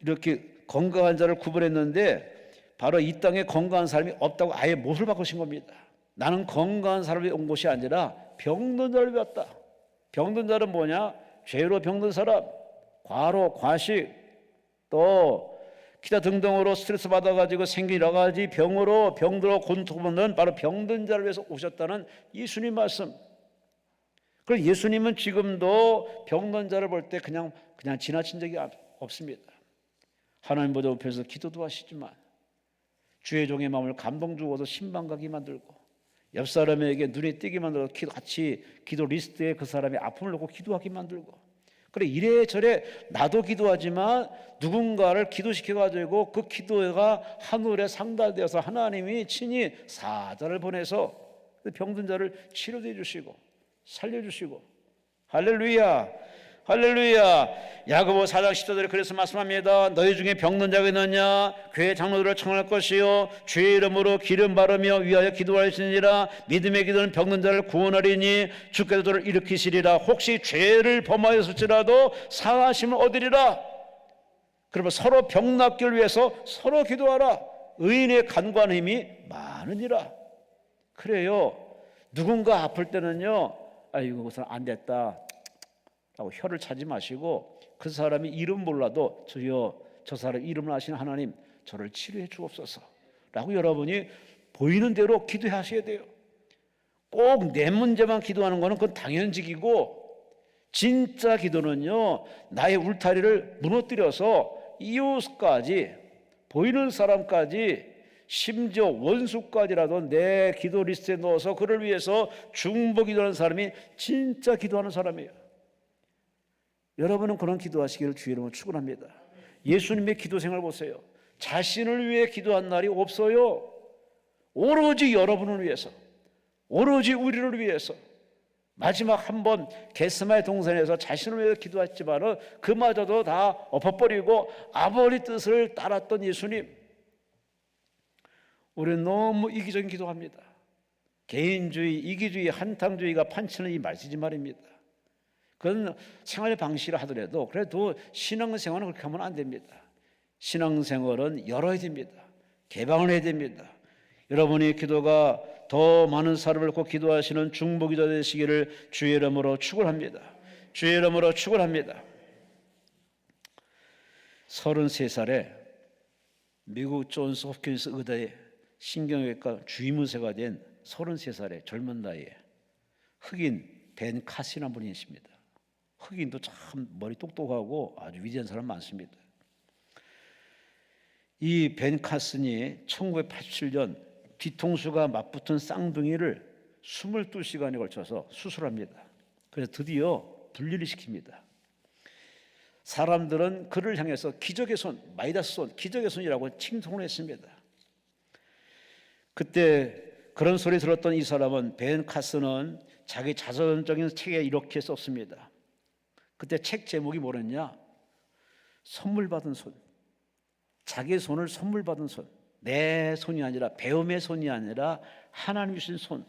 이렇게 건강한 자를 구분했는데 바로 이 땅에 건강한 사람이 없다고 아예 못을 바꾸신 겁니다. 나는 건강한 사람이 온 것이 아니라 병든 자를 왔다. 병든 자는 뭐냐? 죄로 병든 사람, 과로, 과식, 또 기타 등등으로 스트레스 받아가지고 생긴 여러 가지 병으로 병들어 고통받는 바로 병든 자를 위해서 오셨다는 예수님 말씀. 그럼 예수님은 지금도 병든 자를 볼 때 그냥 지나친 적이 없습니다. 하나님 보좌 옆에서 기도도 하시지만 주의 종의 마음을 감동 주어서 신방 가게 만들고 옆 사람에게 눈에 띄게 만들어서 같이 기도 리스트에 그 사람의 아픔을 놓고 기도하게 만들고, 그래 이래저래 나도 기도하지만 누군가를 기도시켜가지고 그 기도가 하늘에 상달되어서 하나님이 친히 사자를 보내서 병든 자를 치료해 주시고 살려주시고, 할렐루야 할렐루야. 야고보 4장 10절에 그래서 말씀합니다. 너희 중에 병든 자가 있느냐? 교회 장로들을 청할 것이요 주의 이름으로 기름 바르며 위하여 기도하시니라. 믿음의 기도는 병든 자를 구원하리니 주께서 저를 일으키시리라. 혹시 죄를 범하였을지라도 사하심을 얻으리라. 그러면 서로 병 낫기를 위해서 서로 기도하라. 의인의 간구하는 힘이 많으니라. 그래요. 누군가 아플 때는요, 이거 우선 안 됐다, 라고 혀를 차지 마시고 그 사람이 이름 몰라도 주여 저 사람 이름을 아시는 하나님 저를 치료해 주옵소서 라고 여러분이 보이는 대로 기도하셔야 돼요. 꼭 내 문제만 기도하는 것은 그건 당연직이고 진짜 기도는요 나의 울타리를 무너뜨려서 이웃까지 보이는 사람까지 심지어 원수까지라도 내 기도 리스트에 넣어서 그를 위해서 중보 기도하는 사람이 진짜 기도하는 사람이에요. 여러분은 그런 기도하시기를 주의 이름으로 축원합니다. 예수님의 기도 생활 보세요. 자신을 위해 기도한 날이 없어요. 오로지 여러분을 위해서, 오로지 우리를 위해서. 마지막 한번 겟세마네 동산에서 자신을 위해 기도했지만은 그마저도 다 엎어버리고 아버지 뜻을 따랐던 예수님. 우리는 너무 이기적인 기도합니다. 개인주의, 이기주의, 한탕주의가 판치는 이 말씀이 말입니다. 그건 생활 방식이라 하더라도 그래도 신앙생활은 그렇게 하면 안 됩니다. 신앙생활은 열어야 됩니다. 개방을 해야 됩니다. 여러분의 기도가 더 많은 사람을 놓고 기도하시는 중보기도 되시기를 주의 이름으로 축원합니다. 주의 이름으로 축원합니다. 33살에 미국 존스 홉킨스 의대의 신경외과 주임의사가 된 33살의 젊은 나이에 흑인 벤 카시라는 분이 있습니다. 흑인도 참 머리 똑똑하고 아주 위대한 사람 많습니다. 이 벤 카슨이 1987년 뒤통수가 맞붙은 쌍둥이를 22시간에 걸쳐서 수술합니다. 그래서 드디어 분리를 시킵니다. 사람들은 그를 향해서 기적의 손, 마이다스 손, 기적의 손이라고 칭송을 했습니다. 그때 그런 소리 들었던 이 사람은 벤 카슨은 자기 자서전적인 책에 이렇게 썼습니다. 그때 책 제목이 뭐랬냐? 선물 받은 손. 자기 손을 선물 받은 손. 내 손이 아니라 배움의 손이 아니라 하나님이 주신 손.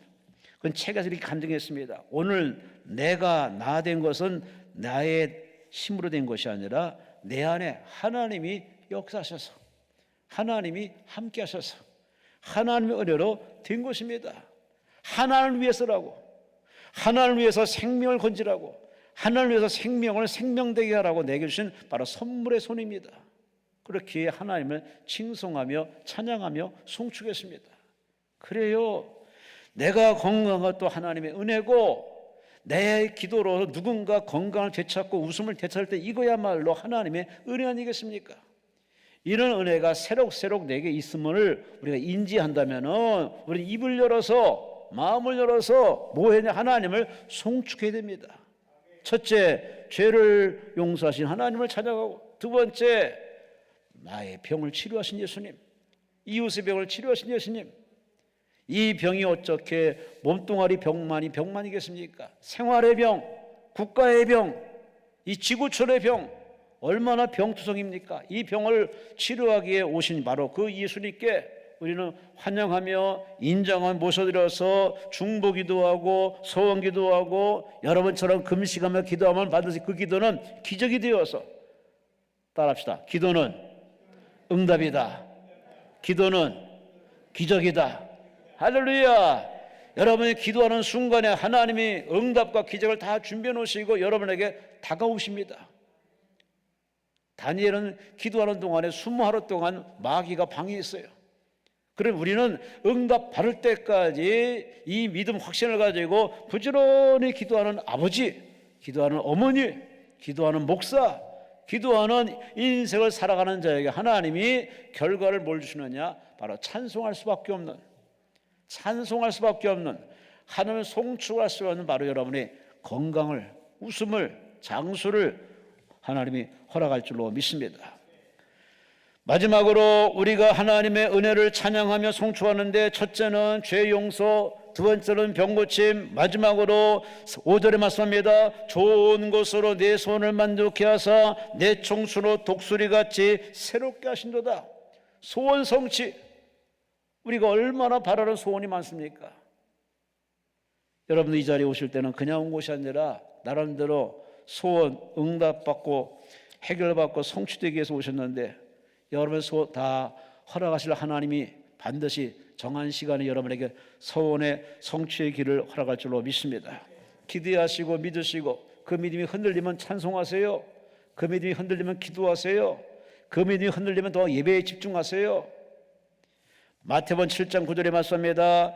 그건 책에서 이렇게 간증했습니다. 오늘 내가 나 된 것은 나의 힘으로 된 것이 아니라 내 안에 하나님이 역사하셔서 하나님이 함께 하셔서 하나님의 은혜로 된 것입니다. 하나님을 위해서라고, 하나님을 위해서 생명을 건지라고, 하나님을 위해서 생명을 생명되게 하라고 내게 주신 바로 선물의 손입니다. 그렇게 하나님을 칭송하며 찬양하며 송축했습니다. 그래요. 내가 건강한 것도 하나님의 은혜고 내 기도로 누군가 건강을 되찾고 웃음을 되찾을 때 이거야말로 하나님의 은혜 아니겠습니까? 이런 은혜가 새록새록 내게 있음을 우리가 인지한다면 우리 입을 열어서 마음을 열어서 뭐 해야 하나님을 송축해야 됩니다. 첫째, 죄를 용서하신 하나님을 찾아가고, 두 번째, 나의 병을 치료하신 예수님, 이웃의 병을 치료하신 예수님. 이 병이 어떻게 몸뚱아리 병만이겠습니까? 생활의 병, 국가의 병, 이 지구촌의 병, 얼마나 병투성입니까? 이 병을 치료하기에 오신 바로 그 예수님께 우리는 환영하며 인정하며 모셔드려서 중보기도하고 소원기도하고 여러분처럼 금식하며 기도하면 반드시 그 기도는 기적이 되어서, 따라합시다. 기도는 응답이다. 기도는 기적이다. 할렐루야. 여러분이 기도하는 순간에 하나님이 응답과 기적을 다 준비해 놓으시고 여러분에게 다가오십니다. 다니엘은 기도하는 동안에 20하루 동안 마귀가 방해했어요. 그럼 우리는 응답 받을 때까지 이 믿음 확신을 가지고 부지런히 기도하는 아버지, 기도하는 어머니, 기도하는 목사, 기도하는 인생을 살아가는 자에게 하나님이 결과를 뭘 주시느냐? 바로 찬송할 수밖에 없는, 찬송할 수밖에 없는, 하나님을 송축할 수 없는 바로 여러분의 건강을, 웃음을, 장수를 하나님이 허락할 줄로 믿습니다. 마지막으로 우리가 하나님의 은혜를 찬양하며 송축하는데, 첫째는 죄 용서, 두 번째는 병고침, 마지막으로 5절에 말씀합니다. 좋은 것으로 내 손을 만족케 하사 내 청수로 독수리같이 새롭게 하신도다. 소원 성취. 우리가 얼마나 바라는 소원이 많습니까? 여러분들 이 자리에 오실 때는 그냥 온 것이 아니라 나름대로 소원 응답받고 해결받고 성취되기 위해서 오셨는데, 여러분의 소원 다 허락하실 하나님이 반드시 정한 시간에 여러분에게 소원의 성취의 길을 허락할 줄로 믿습니다. 기대하시고 믿으시고 그 믿음이 흔들리면 찬송하세요. 그 믿음이 흔들리면 기도하세요. 그 믿음이 흔들리면 더 예배에 집중하세요. 마태복음 7장 9절에 말씀합니다.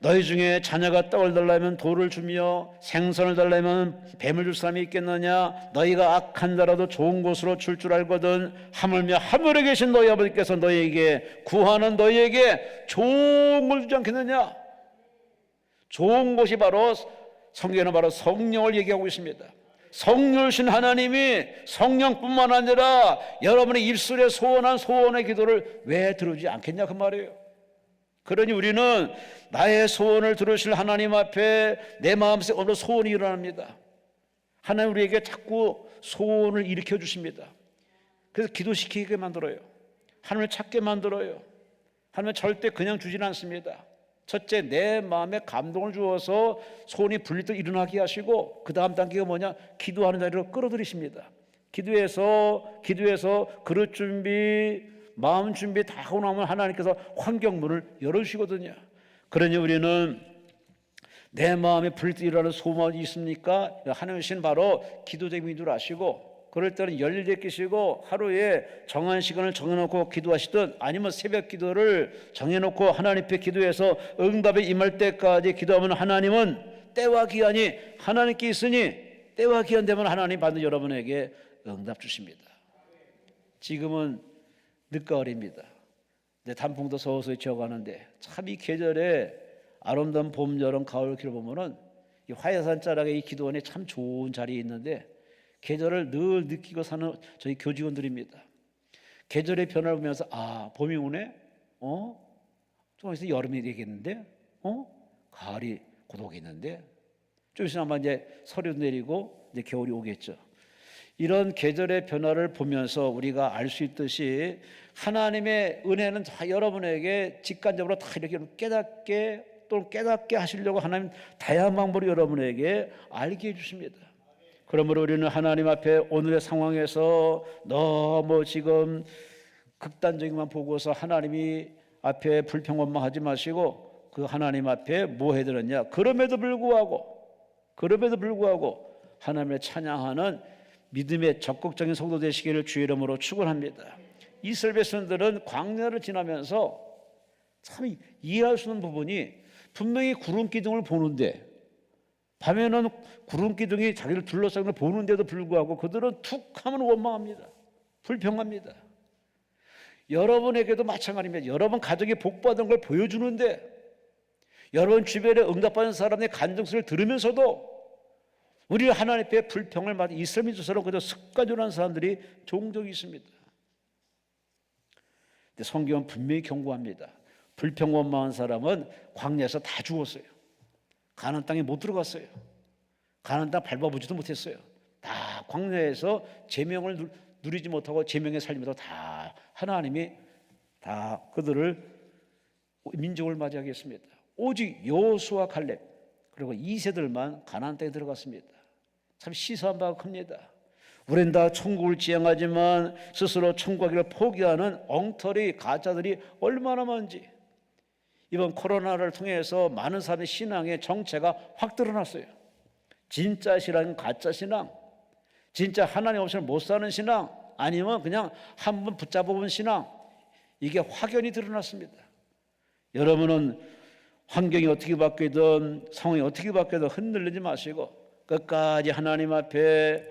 너희 중에 자녀가 떡을 달라면 돌을 주며 생선을 달라면 뱀을 줄 사람이 있겠느냐? 너희가 악한 자라도 좋은 곳으로 줄 알거든 하물며 하늘에 계신 너희 아버지께서 너희에게 구하는 너희에게 좋은 걸 주지 않겠느냐? 좋은 곳이 바로 성경에는 바로 성령을 얘기하고 있습니다. 성령이신 하나님이 성령뿐만 아니라 여러분의 입술에 소원한 소원의 기도를 왜 들어주지 않겠냐 그 말이에요. 그러니 우리는 나의 소원을 들으실 하나님 앞에 내 마음속에 오늘 소원이 일어납니다. 하나님 우리에게 자꾸 소원을 일으켜 주십니다. 그래서 기도시키게 만들어요. 하나님을 찾게 만들어요. 하나님은 절대 그냥 주진 않습니다. 첫째, 내 마음에 감동을 주어서 소원이 불리듯 일어나게 하시고 그 다음 단계가 뭐냐? 기도하는 자리로 끌어들이십니다. 기도해서 그릇 준비, 마음 준비 다 하고 나면 하나님께서 환경문을 열어주시거든요. 그러니 우리는 내 마음에 불듯 일어나는 소원이 있습니까? 하나님이신 바로 기도쟁이인 줄 아시고 그럴 때는 열일에 끼시고 하루에 정한 시간을 정해놓고 기도하시든 아니면 새벽 기도를 정해놓고 하나님 앞에 기도해서 응답에 임할 때까지 기도하면 하나님은 때와 기한이 하나님께 있으니 때와 기한 되면 하나님 받는 여러분에게 응답 주십니다. 지금은 늦가을입니다. 단풍도 서서히 지어가는데 참 이 계절에 아름다운 봄, 여름, 가을 길을 보면은 이 화해산 자락에 이 기도원에 참 좋은 자리에 있는데 계절을 늘 느끼고 사는 저희 교직원들입니다. 계절의 변화를 보면서 봄이 오네? 좀 있으면 여름이 되겠는데? 가을이 곧 오겠는데? 좀 있으면 아마 이제 서리도 내리고 이제 겨울이 오겠죠. 이런 계절의 변화를 보면서 우리가 알 수 있듯이 하나님의 은혜는 다 여러분에게 직관적으로 다 이렇게 깨닫게 또는 깨닫게 하시려고 하나님 다양한 방법으로 여러분에게 알게 해주십니다. 그러므로 우리는 하나님 앞에 오늘의 상황에서 너무 지금 극단적인만 보고서 하나님이 앞에 불평원망하지 마시고 그 하나님 앞에 뭐 해야 되느냐? 그럼에도 불구하고 하나님을 찬양하는 믿음의 적극적인 성도 되시기를 주의 이름으로 축원합니다. 이스라엘 백성들은 광야를 지나면서 참 이해할 수 없는 부분이 분명히 구름 기둥을 보는데 밤에는 구름 기둥이 자기를 둘러싸는 걸 보는데도 불구하고 그들은 툭 하면 원망합니다. 불평합니다. 여러분에게도 마찬가지입니다. 여러분 가족이 복받은 걸 보여주는데 여러분 주변에 응답받은 사람의 간증서를 들으면서도 우리 하나님 앞에 불평을 받은 이스라엘 민족처럼 그저 습관적으로 하는 사람들이 종종 있습니다. 근데 성경은 분명히 경고합니다. 불평원망한 사람은 광야에서 다 죽었어요. 가나안 땅에 못 들어갔어요. 가나안 땅 밟아보지도 못했어요. 다 광야에서 제명을 누리지 못하고 제명에 살지 못하고 다 하나님이 다 그들을 민족을 맞이하게 했습니다. 오직 여호수아 갈렙 그리고 2세들만 가나안 땅에 들어갔습니다. 참 시사한 바가 큽니다. 우린 다 천국을 지향하지만 스스로 천국 가기를 포기하는 엉터리 가짜들이 얼마나 많은지 이번 코로나를 통해서 많은 사람의 신앙의 정체가 확 드러났어요. 진짜 신앙, 가짜 신앙, 진짜 하나님 없이는 못 사는 신앙 아니면 그냥 한 번 붙잡아본 신앙 이게 확연히 드러났습니다. 여러분은 환경이 어떻게 바뀌든 상황이 어떻게 바뀌든 흔들리지 마시고 끝까지 하나님 앞에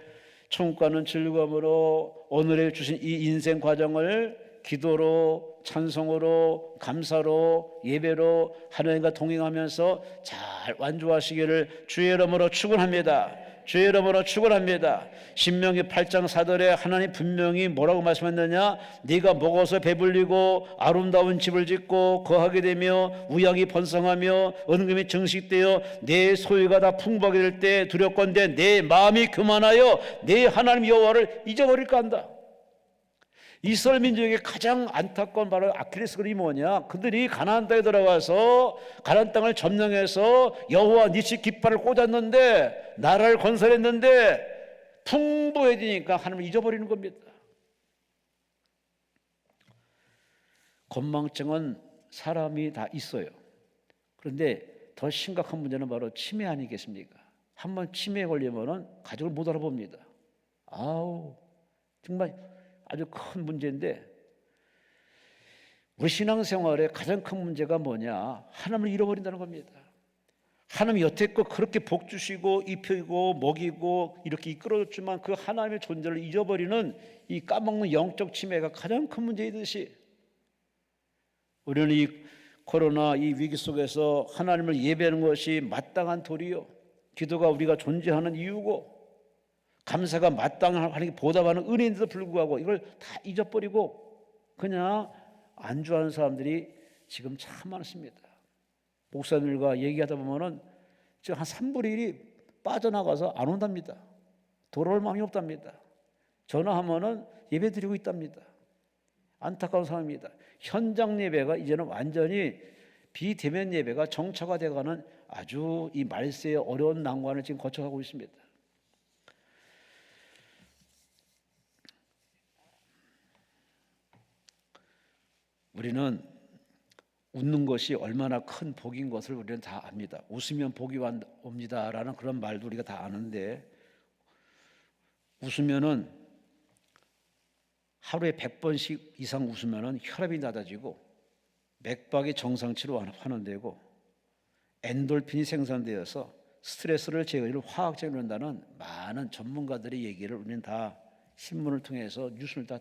천국 가는 즐거움으로 오늘에 주신 이 인생 과정을 기도로 찬송으로 감사로 예배로 하나님과 동행하면서 잘 완주하시기를 주의 이름으로 축원합니다. 주의 이름으로 축원합니다. 신명기 8장 4절에 하나님 분명히 뭐라고 말씀했느냐? 네가 먹어서 배불리고 아름다운 집을 짓고 거하게 되며 우양이 번성하며 은금이 증식되어 내 소유가 다 풍부하게 될 때 두렵건대 내 마음이 교만하여 내 하나님 여호와를 잊어버릴까 한다. 이스라엘 민족에게 가장 안타까운 바로 아킬레스건이 뭐냐? 그들이 가나안 땅에 들어가서 가나안 땅을 점령해서 여호와 니시 깃발을 꽂았는데 나라를 건설했는데 풍부해지니까 하나님을 잊어버리는 겁니다. 건망증은 사람이 다 있어요. 그런데 더 심각한 문제는 바로 치매 아니겠습니까? 한번 치매에 걸리면은 가족을 못 알아봅니다. 아우, 정말 아주 큰 문제인데, 우리 신앙생활의 가장 큰 문제가 뭐냐? 하나님을 잃어버린다는 겁니다. 하나님 여태껏 그렇게 복 주시고 입히고 먹이고 이렇게 이끌어줬지만 그 하나님의 존재를 잊어버리는 이 까먹는 영적 치매가 가장 큰 문제이듯이, 우리는 이 코로나 이 위기 속에서 하나님을 예배하는 것이 마땅한 도리요, 기도가 우리가 존재하는 이유고, 감사가 마땅하게 보답하는 은혜인데도 불구하고 이걸 다 잊어버리고 그냥 안주하는 사람들이 지금 참 많습니다. 목사님들과 얘기하다 보면은 지금 한 3분의 1이 빠져나가서 안 온답니다. 돌아올 마음이 없답니다. 전화하면은 예배 드리고 있답니다. 안타까운 상황입니다. 현장 예배가 이제는 완전히 비대면 예배가 정처가 되어가는 아주 이 말세의 어려운 난관을 지금 거쳐가고 있습니다. 우리는 웃는 것이 얼마나 큰 복인 것을 우리는 다 압니다. 웃으면 복이 옵니다라는 그런 말도 우리가 다 아는데, 웃으면은 하루에 100번씩 이상 웃으면은 혈압이 낮아지고 맥박이 정상치로 환원되고 엔돌핀이 생산되어서 스트레스를 제거하는 화학적으로 한다는 많은 전문가들의 얘기를 우리는 다 신문을 통해서 뉴스를 다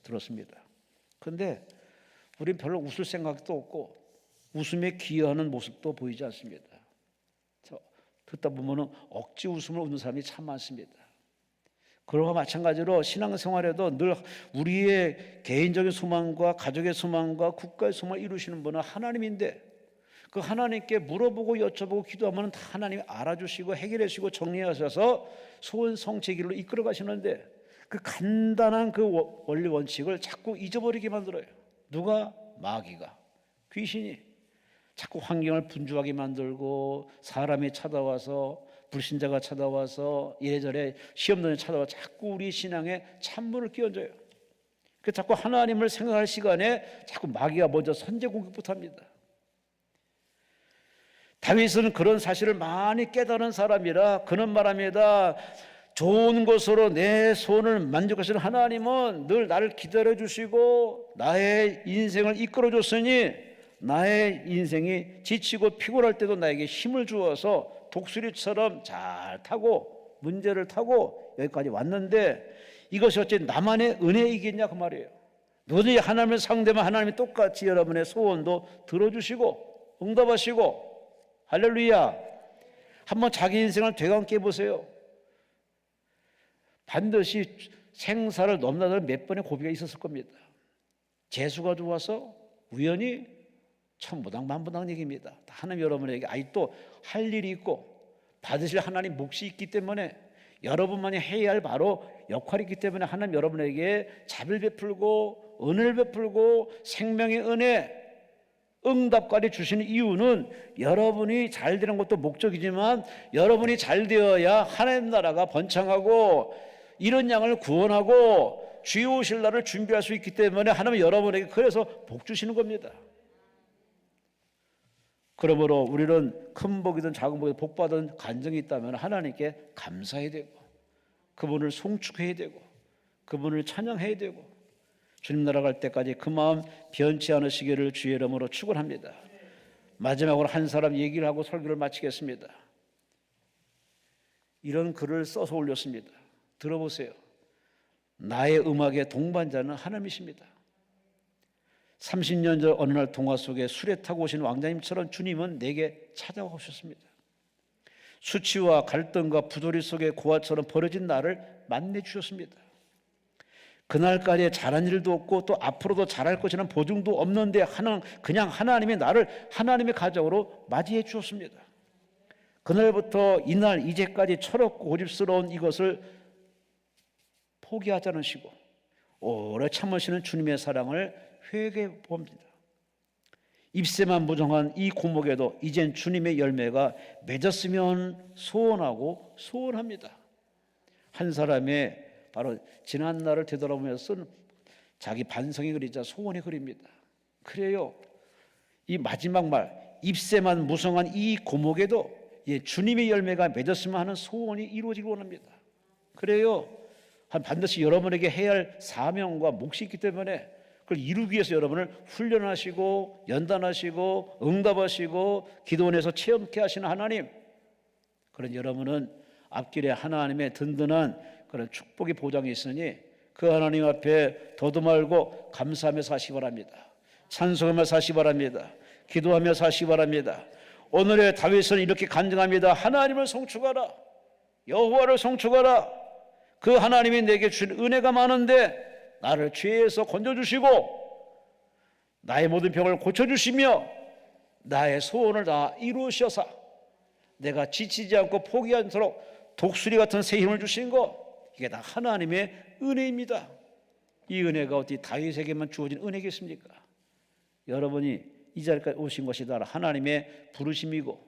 들었습니다. 그런데 우리는 별로 웃을 생각도 없고 웃음에 기여하는 모습도 보이지 않습니다. 듣다 보면 억지 웃음을 웃는 사람이 참 많습니다. 그러고 마찬가지로 신앙생활에도 늘 우리의 개인적인 소망과 가족의 소망과 국가의 소망을 이루시는 분은 하나님인데, 그 하나님께 물어보고 여쭤보고 기도하면 다 하나님이 알아주시고 해결해 주시고 정리하셔서 소원 성취의 길로 이끌어 가시는데, 그 간단한 그 원리 원칙을 자꾸 잊어버리게 만들어요. 누가? 마귀가, 귀신이 자꾸 환경을 분주하게 만들고 사람이 찾아와서 불신자가 찾아와서 이래저래 시험론이 찾아와 자꾸 우리 신앙에 찬물을 끼얹어요. 그 자꾸 하나님을 생각할 시간에 자꾸 마귀가 먼저 선제 공격부터 합니다. 다윗은 그런 사실을 많이 깨달은 사람이라 그는 말합니다. 좋은 것으로 내 소원을 만족하시는 하나님은 늘 나를 기다려주시고 나의 인생을 이끌어줬으니 나의 인생이 지치고 피곤할 때도 나에게 힘을 주어서 독수리처럼 잘 타고 문제를 타고 여기까지 왔는데, 이것이 어찌 나만의 은혜이겠냐 그 말이에요. 너희들이 하나님을 상대하면 하나님이 똑같이 여러분의 소원도 들어주시고 응답하시고, 할렐루야. 한번 자기 인생을 되감게 해보세요. 반드시 생사를 넘나드는 몇 번의 고비가 있었을 겁니다. 재수가 좋아서 우연히 천부당 만부당 얘기입니다. 하나님 여러분에게 아직도 할 일이 있고 받으실 하나님 몫이 있기 때문에, 여러분만이 해야 할 바로 역할이 있기 때문에 하나님 여러분에게 자비를 베풀고 은혜를 베풀고 생명의 은혜 응답까지 주시는 이유는 여러분이 잘 되는 것도 목적이지만 여러분이 잘 되어야 하나님 나라가 번창하고 이런 양을 구원하고 주의 오실 날을 준비할 수 있기 때문에 하나님 여러분에게 그래서 복 주시는 겁니다. 그러므로 우리는 큰 복이든 작은 복이든 복받은 간증이 있다면 하나님께 감사해야 되고 그분을 송축해야 되고 그분을 찬양해야 되고 주님 나라 갈 때까지 그 마음 변치 않으시기를 주의 이름으로 축원합니다. 마지막으로 한 사람 얘기를 하고 설교를 마치겠습니다. 이런 글을 써서 올렸습니다. 들어보세요. 나의 음악의 동반자는 하나님이십니다. 30년 전 어느 날 동화 속에 수레 타고 오신 왕자님처럼 주님은 내게 찾아오셨습니다. 수치와 갈등과 부조리 속에 고아처럼 벌어진 나를 만나주셨습니다. 그날까지 잘한 일도 없고 또 앞으로도 잘할 것이라는 보증도 없는데 그냥 하나님이 나를 하나님의 가정으로 맞이해 주셨습니다. 그날부터 이날 이제까지 철없고 고집스러운 이것을 포기하지 않으시고 오래 참으시는 주님의 사랑을 회개해 봅니다. 잎새만 무성한 이 고목에도 이젠 주님의 열매가 맺었으면 소원하고 소원합니다. 한 사람의 바로 지난 날을 되돌아보면서 쓴 자기 반성의 글이자 소원의 글입니다. 그래요. 이 마지막 말 잎새만 무성한 이 고목에도 주님의 열매가 맺었으면 하는 소원이 이루어지기 원합니다. 그래요. 반드시 여러분에게 해야 할 사명과 몫이 있기 때문에 그걸 이루기 위해서 여러분을 훈련하시고 연단하시고 응답하시고 기도원에서 체험케 하시는 하나님, 그런 여러분은 앞길에 하나님의 든든한 그런 축복의 보장이 있으니 그 하나님 앞에 더도 말고 감사하며 사시기 바랍니다. 찬송하며 사시기 바랍니다. 기도하며 사시기 바랍니다. 오늘의 다윗은 이렇게 간증합니다. 하나님을 송축하라, 여호와를 송축하라. 그 하나님이 내게 주신 은혜가 많은데 나를 죄에서 건져주시고 나의 모든 병을 고쳐주시며 나의 소원을 다 이루시어사 내가 지치지 않고 포기하지 않도록 독수리 같은 새 힘을 주신 것, 이게 다 하나님의 은혜입니다. 이 은혜가 어디 다윗에게만 주어진 은혜겠습니까? 여러분이 이 자리까지 오신 것이 다 하나님의 부르심이고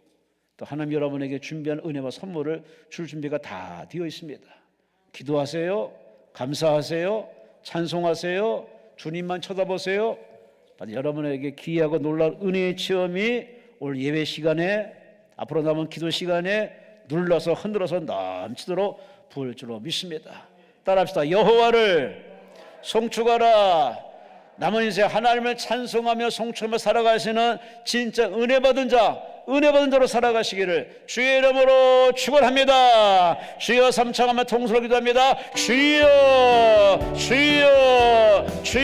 또 하나님 여러분에게 준비한 은혜와 선물을 줄 준비가 다 되어 있습니다. 기도하세요. 감사하세요. 찬송하세요. 주님만 쳐다보세요. 여러분에게 귀하고 놀라운 은혜의 체험이 오늘 예배 시간에, 앞으로 남은 기도 시간에 눌러서 흔들어서 넘치도록 부을 줄로 믿습니다. 따라합시다. 여호와를 송축하라. 남은 인생 하나님을 찬송하며 송축하며 살아가시는 진짜 은혜 받은 자로 살아가시기를 주의 이름으로 축원합니다. 주여 삼창하며 통솔 기도합니다. 주여 주여 주여.